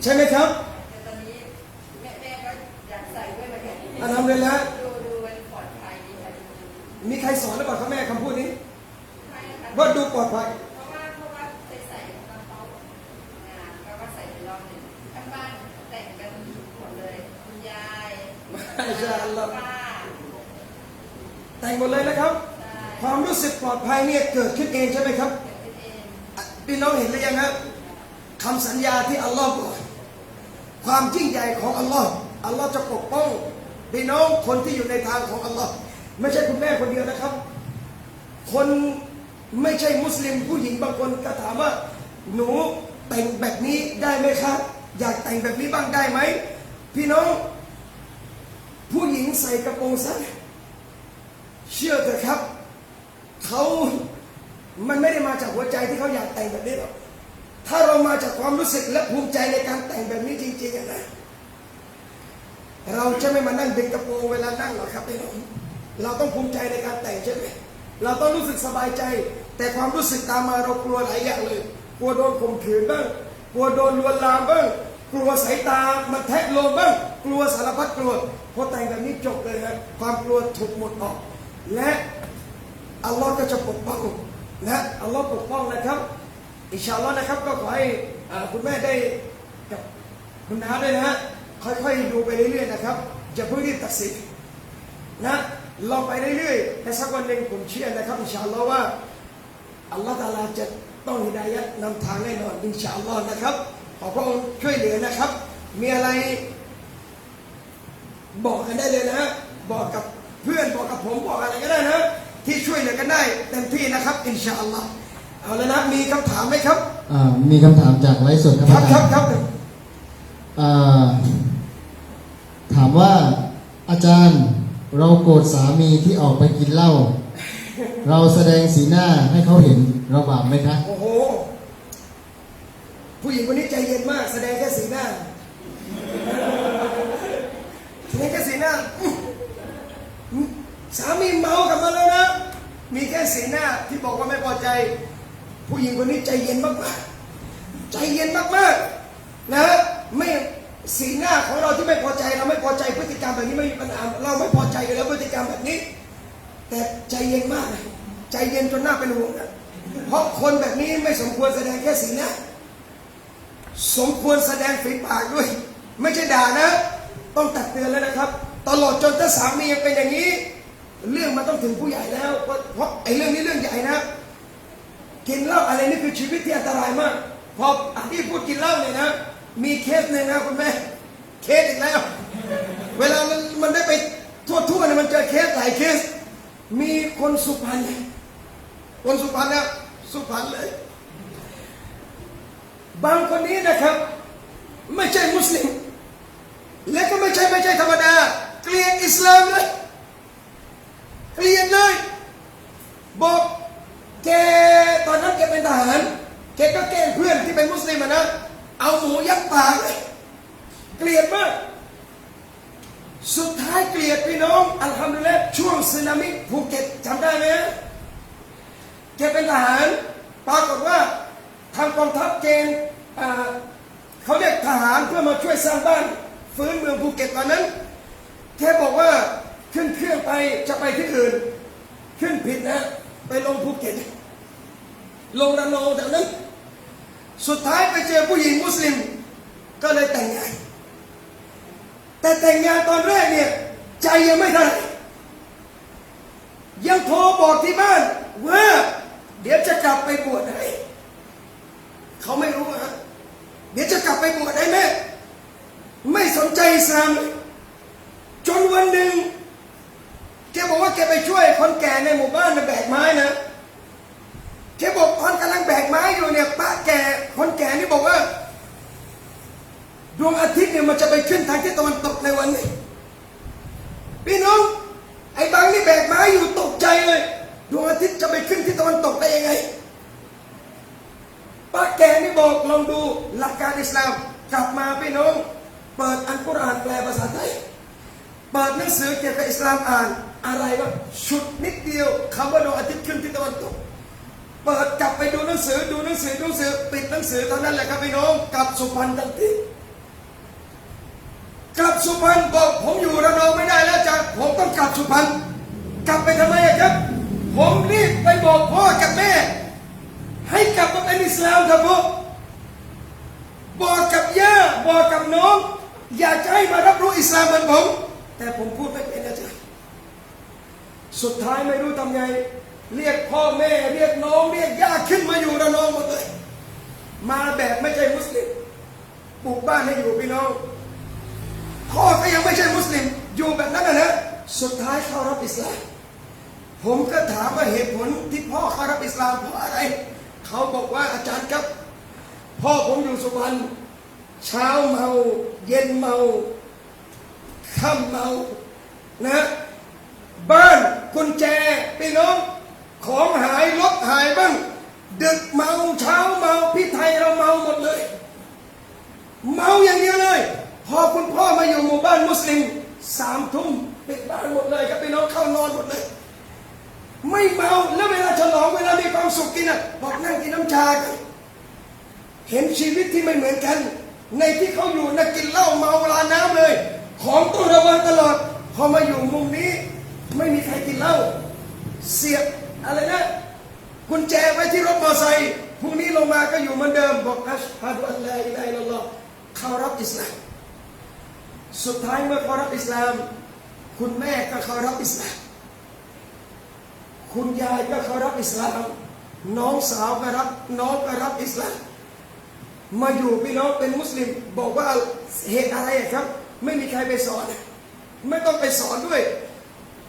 A: ใช่ไหมครับ
C: ตอนนี้แม่ก็อยากใส่ด้วยเหมือนกัน
A: ทำเลยแล้ว
C: ดูมันปลอดภัยดีค่ะ
A: มีใครสอนหรือเปล่าครับแม่คำพูดนี้ว่าดูปลอดภัย
C: เพราะว่าใส่ตอนเขางานก็ใส่ไปรอบหนึ่งทั้งบ้านแต่งกันหมดเลยคุณยายป้า
A: แต่งหมดเลยนะครับความรู้สึกปลอดภัยเนี่ยเกิดขึ้นเองใช่ไหมครับพี่น้องเห็นหรือยังครับคำสัญญาที่อัลลอฮ์บอกความยิ่งใหญ่ของอัลลอฮ์อัลลอฮ์จะปกป้องพี่น้องคนที่อยู่ในทางของอัลลอฮ์ไม่ใช่คุณแม่คนเดียวนะครับคนไม่ใช่มุสลิมผู้หญิงบางคนก็ถามว่าหนูแต่งแบบนี้ได้ไหมครับอยากแต่งแบบนี้บ้างได้ไหมพี่น้องผู้หญิงใส่กระโปรงสั้นเชื่อเถอะครับมันไม่ได้มาจากหัวใจที่เขาอยากแต่งแบบนี้หรอกถ้าเรามาจากความรู้สึกและภูมิใจในการแต่งแบบนี้จริงๆนะเราจะไม่มานั่งดึงกระโปรงเวลานั่งหรอกครับพี่น้องเราต้องภูมิใจในการแต่งใช่ไหมเราต้องรู้สึกสบายใจแต่ความรู้สึกตามมาเรากลัวหลายอย่างเลยกลัวโดนข่มขืนบ้างกลัวโดนลวนลามบ้างกลัวสายตามันแทะโลมบ้างกลัวสารพัดกลัวพอแต่งแบบนี้จบเลยครับความกลัวถูกหมดออกและอัลลอฮ์ก็จะปกป้องนะอัลลอฮ์ปกป้องนะครับอินชาอัลลอฮ์นะครับก็ขอให้คุณแม่ได้กับคุณน้าด้วยนะฮะค่อยๆดูไปเรื่อยๆนะครับอย่าเพิ่งรีบตัดสินนะลองไปเรื่อยๆแต่สักวันหนึ่งผมเชื่อนะครับอินชาอัลลอฮ์ว่าอัลลอฮ์ตะอาลาจะ ต้องฮิดายะห์นำทางแน่นอนอินชาอัลลอฮ์นะครับขอพระองค์ช่วยเหลือนะครับ มีอะไรบอกกันได้เลยนะบอกกับเพื่อนบอกกับผมบอกอะไรก็ได้นะที่ช่วยเหลือกันได้เต็มที่นะครับอินชาอัลลอฮ์เอาแล้วนะมีคำถามไหมครับ
B: มีคำถามจากไลฟ์สดครับอาจารย์
A: ครับ
B: ถามว่าอาจารย์เราโกรธสามีที่ออกไปกินเหล้าเราแสดงสีหน้าให้เขาเห็นเราบาปไหมคะ
A: โอ้โหผู้หญิงคนนี้ใจเย็นมากแสดงแค่สีหน้าแสดงแค่สีหน้าสามีเมากลับมาแล้วนะมีแค่สีหน้าที่บอกว่าไม่พอใจผู้หญิงคนนี้ใจเย็นมากๆใจเย็นมากๆนะไม่สีหน้าของเราที่ไม่พอใจเราไม่พอใจพฤติกรรมแบบนี้ไม่มีปัญหาเราไม่พอใจอยู่แล้วพฤติกรรมแบบนี้แต่ใจเย็นมากใจเย็นจนน่าเป็นห่วงนะเพราะคนแบบนี้ไม่สมควรแสดงแค่สีหน้าสมควรแสดงฝีปากด้วยไม่ใช่ด่านะต้องตักเตือนแล้วนะครับตลอดจนถ้าสามียังเป็นอย่างนี้เรื่องมันต้องถึงผู้ใหญ่แล้วเพราะไอ้เรื่องนี้เรื่องใหญ่นะกินเหล้าอะไรนี่คือชีวิตที่อันตรายมากพออันที่พูดกินเหล้าเนี่ยนะมีเคสหนึ่งนะคุณแม่เคสอีกแล้วเวลามันได้ไปทั่วเนี่ยมันเจอเคสหลายเคสมีคนสุพรรณคนสุพรรณนะสุพรรณเลยบางคนนี้นะครับไม่ใช่มุสลิมและก็ไม่ใช่ธรรมดาเกลียดอิสลามเลยเกลียดเลยบอกแกตอนนั้นแกเป็นทหารแกก็แกล้งเพื่อนที่เป็นมุสลิมนะเอาหมูยัดปากเลยเกลียดมากสุดท้ายเกลียดพี่น้องอัลฮัมดุลิลละห์ช่วงสึนามิภูเก็ตจำได้ไหมแกเป็นทหารปรากฏว่าทางกองทัพเกณฑ์เขาเรียกทหารเพื่อมาช่วยสร้างบ้านฟื้นเมืองภูเก็ตตอนนั้นแกบอกว่าขึ้นเครื่องไปจะไปที่อื่นขึ้นผิดนะไปลงภูเก็ตลงระนองแต่นั้นสุดท้ายไปเจอผู้หญิงมุสลิมก็เลยแต่งงานแต่แต่งงานตอนแรกเนี่ยใจยังไม่ทันยังโทรบอกที่บ้านว่าเดี๋ยวจะกลับไปบวชให้เขาไม่รู้ฮะเดี๋ยวจะกลับไปบวชให้แม่ไม่สนใจอิสลามจนวันหนึ่งแกบอกว่าแกไปช่วยคนแก่ในหมู่บ้านแบกไม้นะแกบอกตอนกำลังแบกไม้อยู่เนี่ยป้าแก่คนแก่นี่บอกว่าดวงอาทิตย์เนี่ยมันจะไปขึ้นทางทิศตะวันตกในวันนี้พี่น้องไอ้บางนี่แบกไม้อยู่ตกใจเลยดวงอาทิตย์จะไปขึ้นทิศตะวันตกได้ยังไงป้าแก่นี่บอกลองดูหลักการอิสลามกลับมาพี่น้องเปิดอัลกุรอานแปลภาษาไทยเปิดหนังสือเกี่ยวกับอิสลามอ่านอะไรวะชุดนิดเดียวคำว่าดวงอาทิตย์ขึ้นทิศตะวันตกเปิดกลับไปดูหนังสือปิดหนังสือเท่านั้นแหละครับพี่น้องกลับสุพรรณทันทีกลับสุพรรณบอกผมอยู่ระนองไม่ได้แล้วจ้ะผมต้องกลับสุพรรณกลับไปทำไมครับผมรีบไปบอกพ่อกับแม่ให้กลับมาเป็นอิสลามครับผมบอกกับย่าบอกกับน้องอยากจะให้มารับรู้อิสลามเหมือนผมแต่ผมพูดไม่เป็นนะจ๊ะสุดท้ายไม่รู้ทำไงเรียกพ่อแม่เรียกน้องเรียกญาติขึ้นมาอยู่ระนองหมดเลยมาแบบไม่ใช่มุสลิมปลูกบ้านให้อยู่พี่น้องพ่อก็ยังไม่ใช่มุสลิมอยู่แบบนั้นนะสุดท้ายเข้ารับอิสลามผมก็ถามว่าเหตุผลที่พ่อเข้ารับอิสลามเพราะอะไรเขาบอกว่าอาจารย์ครับพ่อผมอยู่สุพรรณเช้าเมาเย็นเมาค่ำเมานะบ้านกุญแจพี่น้องของหายรถหายบ้างดึกเมาเช้าเมาพี่ไทยเราเมาหมดเลยเมาอย่างเดียวเลยพอคุณพ่อมาอยู่หมู่บ้านมุสลิม3 ทุ่มปิดบ้านหมดเลยครับพี่น้องเข้านอนหมดเลยไม่เมาแล้วเวลาฉลองเวลามีความสุขกินบอกนั่งกินน้ำชากันเห็นชีวิตที่ไม่เหมือนกันในที่เขาอยู่นะกินเหล้าเมาเวลาน้ำเลยของต้องระวังตลอดพอมาอยู่มุมนี้ไม่มีใครกินเหล้าเสียบอะไรนะกุญแจไว้ที่รถมอเตอร์ไซค์พรุ่งนี้ลงมาก็อยู่เหมือนเดิมบอกอัชฮะดุอัลลอฮฺอิลลัลลอฮฺเข้ารับอิสลามสุดท้ายเมื่อเข้ารับอิสลามคุณแม่ก็เข้ารับอิสลามคุณยายก็เข้ารับอิสลาม น้องสาวก็รับน้องก็รับอิสลามมาอยู่พี่น้องเป็นมุสลิมบอกว่าเหตุอะไรครับ ไม่มีใครไปสอนไม่ต้องไปสอนด้วย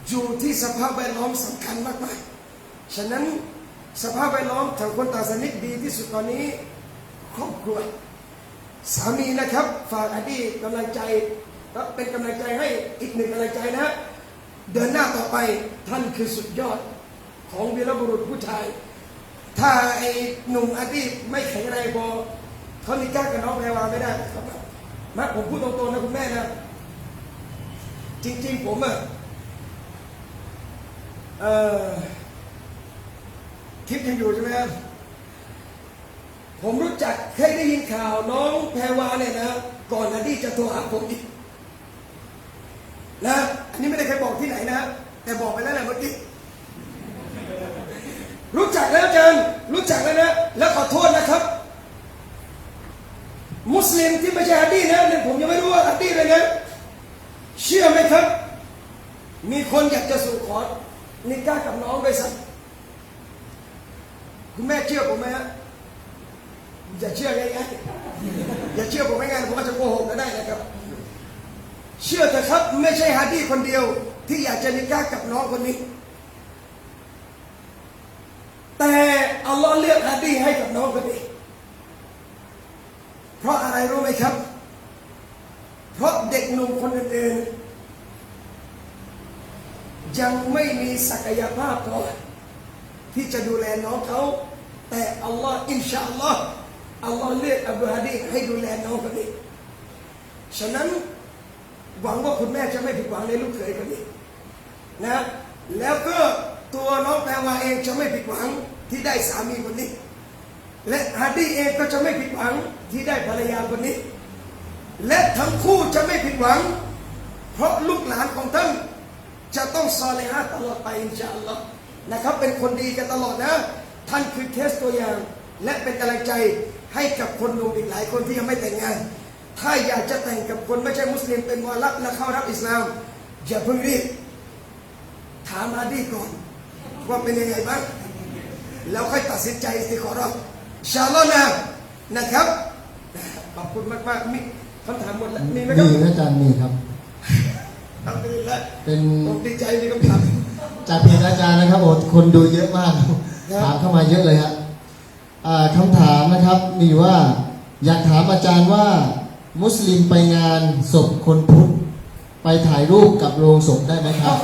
A: อยู่ที่สภาพแวดล้อมสำคัญมากๆฉะนั้นสภาพแวดล้อมทางคนต่างศาสนาดีที่สุดตอนนี้ครอบครัวสามีนะครับฝากอดีตกำลังใจและเป็นกำลังใจให้อีกหนึ่งกำลังใจนะเดินหน้าต่อไปท่านคือสุดยอดของวีรบุรุษผู้ชายถ้าไอ้หนุ่มอดีตไม่แข็งแรงพอเขานิก้ากับน้องแพรวาไม่ได้ครับมาผมพูดตรงๆนะคุณแม่นะจริงๆผมคลิปยังอยู่ใช่ไหมครับผมรู้จักเคยได้ยินข่าวน้องแพรวาเนี่ยนะก่อนอดีตจะโทรหาผมอีกนะอันนี้ไม่ได้เคยบอกที่ไหนนะแต่บอกไปแล้วแหละเมื่อกี้รู้จักแล้วอาจารย์รู้จักแล้วนะแล้วขอโทษนะครับมุสลิมที่ไม่ใช่ฮัดดีนะเนี่ยผมยังไม่รู้ว่าฮัดดีเลยนะเชื่อไหมครับมีคนอยากจะสู่ขอนิก้ากับน้องไปสักคุณแม่เชื่อผมไหมฮะอย่าเชื่อง่ายๆอย่าเชื่อผมง่ายๆผมอาจจะโกหกก็ได้นะครับเชื่อเถอะครับไม่ใช่ฮัดดีคนเดียวที่อยากจะนิก้ากับน้องคนนี้แต่อัลลอฮ์เลือกฮัดดีให้กับน้องคนนี้เพราะอะไรรู้ไหมครับเพราะเด็กหนุ่มคนอื่นๆยังไม่มีศักยภาพพอที่จะดูแลน้องเขาแต่อัลลอฮ์อินชาอัลลอฮ์อัลลอฮ์เลือกอับดุลฮาดีให้ดูแลน้องคนนี้ฉะนั้นหวังว่าคุณแม่จะไม่ผิดหวังในลูกเขยคนนี้นะแล้วก็ตัวน้องแพรวาเองจะไม่ผิดหวังที่ได้สามีคนนี้และฮาดีเองก็จะไม่ผิดหวังที่ได้ภรรยาคนนี้และทั้งคู่จะไม่ผิดหวังเพราะลูกหลานของท่านจะต้องซอลิฮะห์ตลอดไปอินชาอัลลอฮ์นะครับเป็นคนดีกันตลอดนะท่านคือเคสตัวอย่างและเป็นกำลังใจให้กับคนหนุ่มอีกหลายคนที่ยังไม่แต่งงานถ้าอยากจะแต่งกับคนไม่ใช่มุสลิมเป็นวาระและเข้ารับอิสลามอย่าเพิ่งรีบถามฮาดีก่อนว่าเป็นยังไงบ้างแล้วค่อยตัดสินใจสิขอรับอินชาอัลลอฮ์นะครับขอบคุณมากๆมีคำถามหมดแล้วมีไหมครับ
B: มีอาจารย์มีครับ
A: อัลฮัมดุลิลละห์
B: เป็น
A: ผมดีใจมีคำถาม
B: จากเพจอาจารย์นะครับโอ้คนดูเยอะมากถามเข้ามาเยอะเลยฮะคำถามนะครับมีว่าอยากถามอาจารย์ว่ามุสลิมไปงานศพคนพุทธไปถ่ายรูปกับโลงศพได้ไหมครับ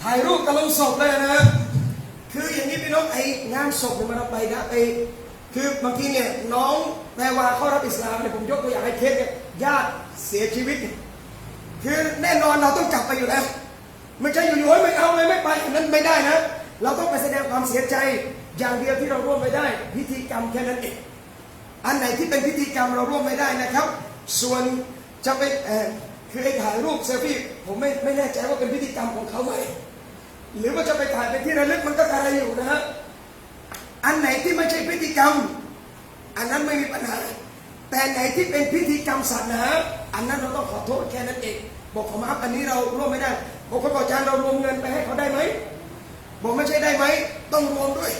A: ถ่ายรูปกับโลงศพเลยนะคืออย่างนี้พี่น้องไองานศพเนี่ยมันเอาไปนะคือบางทีเนี่ยน้องแพรวาเข้ารับอิสลามเนี่ยผมยกตัวอย่างให้เคสเนี่ยญาติเสียชีวิตคือแน่นอนเราต้องจับไปอยู่แล้วไม่ใช่อยู่ๆไม่เอาเลยไม่ไปนั้นไม่ได้นะเราต้องไปแสดงความเสียใจอย่างเดียวที่เราร่วมไม่ได้พิธีกรรมแค่นั้นเองอันไหนที่เป็นพิธีกรรมเราร่วมไม่ได้นะครับส่วนจะไปคือไอ้ถ่ายรูปเซลฟี่ผมไม่แน่ใจว่าเป็นพิธีกรรมของเขาไหมหรือว่าจะไปถ่ายเป็นที่ระลึกมันก็อะไรอยู่นะฮะอันไหนที่ไม่ใช่พิธีกรรมอันนั้นไม่มีปัญหาแต่ไหนที่เป็นพิธีกรรมศาสนาอันนั้นเราต้องขอโทษแค่นั้นเองบอกขอมาอันนี้เราร่วมไม่ได้บอกเขาบอกอาจารย์เรารวมเงินไปให้เขาได้ไหมบอกไม่ใช่ได้ไหมต้องรวมด้วย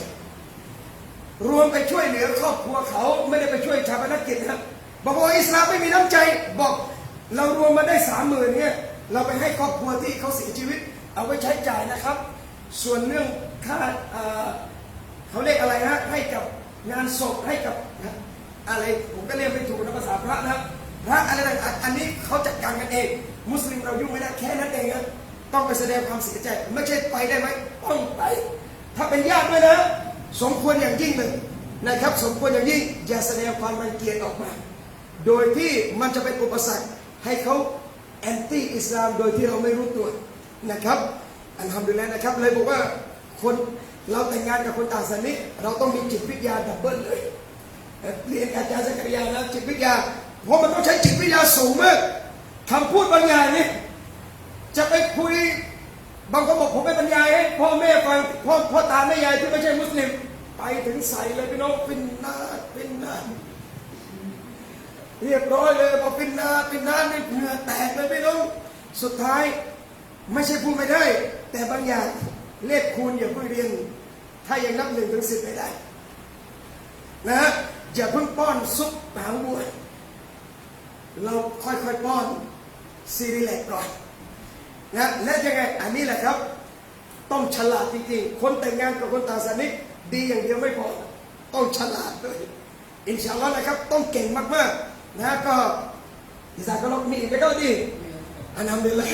A: รวมไปช่วยเหลือครอบครัวเขาไม่ได้ไปช่วยชาปนกิจนะบอกว่าอิสลามไม่มีน้ำใจบอกเรารวมมาได้30,000เนี่ยเราไปให้ครอบครัวที่เขาเสียชีวิตเอาไว้ใช้จ่ายนะครับส่วนเรื่องค่าเขาเรียกอะไรนะให้กับงานศพให้กับอะไรผมก็เรียกไม่ถูกนะภาษาพระนะพระอะไรต่างๆอันนี้เขาจัดการกันเองมุสลิมเรายุ่งไม่ได้แค่นั้นเองนะต้องไปแสดงความเสียใจไม่ใช่ไปได้ไหมต้องไปถ้าเป็นญาติด้วยนะสมควรอย่างยิ่งเลยนะครับสมควรอย่างยิ่งอย่าแสดงความรังเกียจออกมาโดยที่มันจะเป็นอุปสรรคให้เขาแอนตี้อิสลามโดยที่เราไม่รู้ตัวนะครับอัลฮัมดุลิลละห์นะครับเลยบอกว่าคนเราแต่งงานกับคนต่างศาสนาเราต้องมีจิตวิทยาดับเบิลเลยเรียนอาจารย์สักริยานะจิตวิทยาเพราะมันต้องใช้จิตวิทยาสูงมากคำพูดบางอย่างนี่จะไปคุยบางคนบอกผมไปบรรยายให้พ่อแม่ฟังพ่อตาแม่ยายที่ไม่ใช่มุสลิมไปถึงใส่เลยพี่น้องฟินนาเรียบร้อยเลยพอฟินนานี่เหงื่อแตกเลยพี่น้องสุดท้ายไม่ใช่พูดไม่ได้แต่บางอย่างเลขคูณอย่าเพิ่งเรียนถ้ายังนับ1 ถึง 10ไม่ได้ นะฮะอย่าเพิ่งป้อนซุปหางวัวเราค่อยๆป้อนซีรีแลกก่อนนะและยังไงอันนี้แหละครับต้องฉลาดจริงๆคนแต่งงานกับคนต่างศาสนาดีอย่างเดียวไม่พอต้องฉลาดด้วยอินชาอัลลอฮ์นะครับต้องเก่งมากๆนะก็อิสาก็ลอกมีอีกไหมก็ดีอันนั้นเลย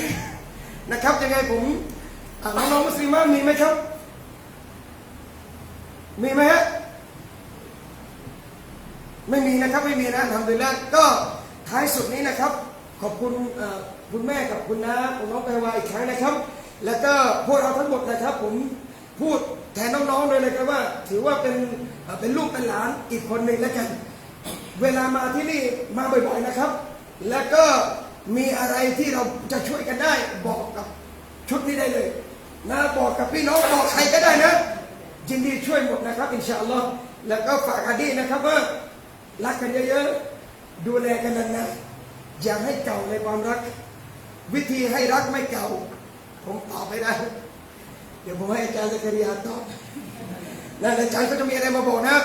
A: นะครับยังไงผมน้องๆมุสลิมมีไหมครับมีไหมฮะไม่มีนะครับไม่มีนะทำโดยแรกก็ท้ายสุดนี้นะครับขอบคุณคุณแม่กับคุณน้าของน้องแปรวาอีกครั้งนะครับ แล้วก็พวกเราทั้งหมดนะครับ ผมพูดแทนน้องๆเลยนะครับว่าถือว่าเป็นลูกเป็นหลานอีกคนหนึ่งแล้วกันเวลามาที่นี่มาบ่อยๆนะครับ แล้วก็มีอะไรที่เราจะช่วยกันได้บอกกับชุดนี้ได้เลยนะบอกกับพี่น้องบอกใครก็ได้นะยินดีช่วยหมดนะครับอินชาอัลลอฮ์แล้วก็ฝากฮะดีษนะครับว่ารักกันเยอะๆดูแลกันนานๆอย่าให้เก่าในความรักวิธีให้รักไม่เก่าผมตอบไม่ได้เดี๋ยวผมให้อาจารย์ซักริยาตอบนะอาจารย์ก็จะมีอะไรมาบอกนะ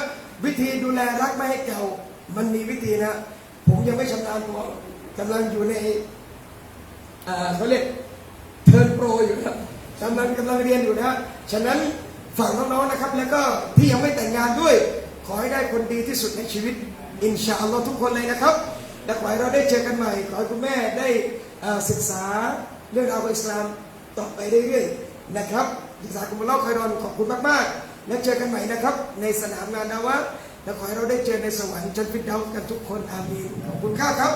A: วิธีดูแลรักไม่ให้เก่ามันมีวิธีนะผมยังไม่ชำนาญพอกำลังอยู่ในเขาเรียกเทิร์นโปรอยู่นะกำลังเรียนอยู่นะฉะนั้นฝากน้องๆนะครับแล้วก็ที่ยังไม่แต่งงานด้วยขอให้ได้คนดีที่สุดในชีวิตอินชาอัลลอฮ์ทุกคนเลยนะครับและขอให้เราได้เจอกันใหม่ขอให้คุณแม่ได้ศึกษาเรื่องราวของอิสลามต่อไปเรื่อยๆนะครับศึกษากุมลอกคอยรอนขอบคุณมากๆและเจอกันใหม่นะครับในสนามงานนาวะและขอให้เราได้เจอในสวรรค์จันทร์ฟิรเดาส์กันทุกคนอามีนขอบคุณครับ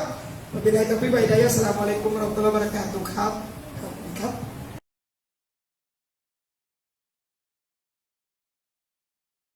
A: วะบิลลาฮิตอฟิกวะฮิดายะฮ์อัสสลามุอะลัยกุมวะเราะห์มะตุลลอฮิวะบะเราะกาตุฮ์ครับขอบคุณครับ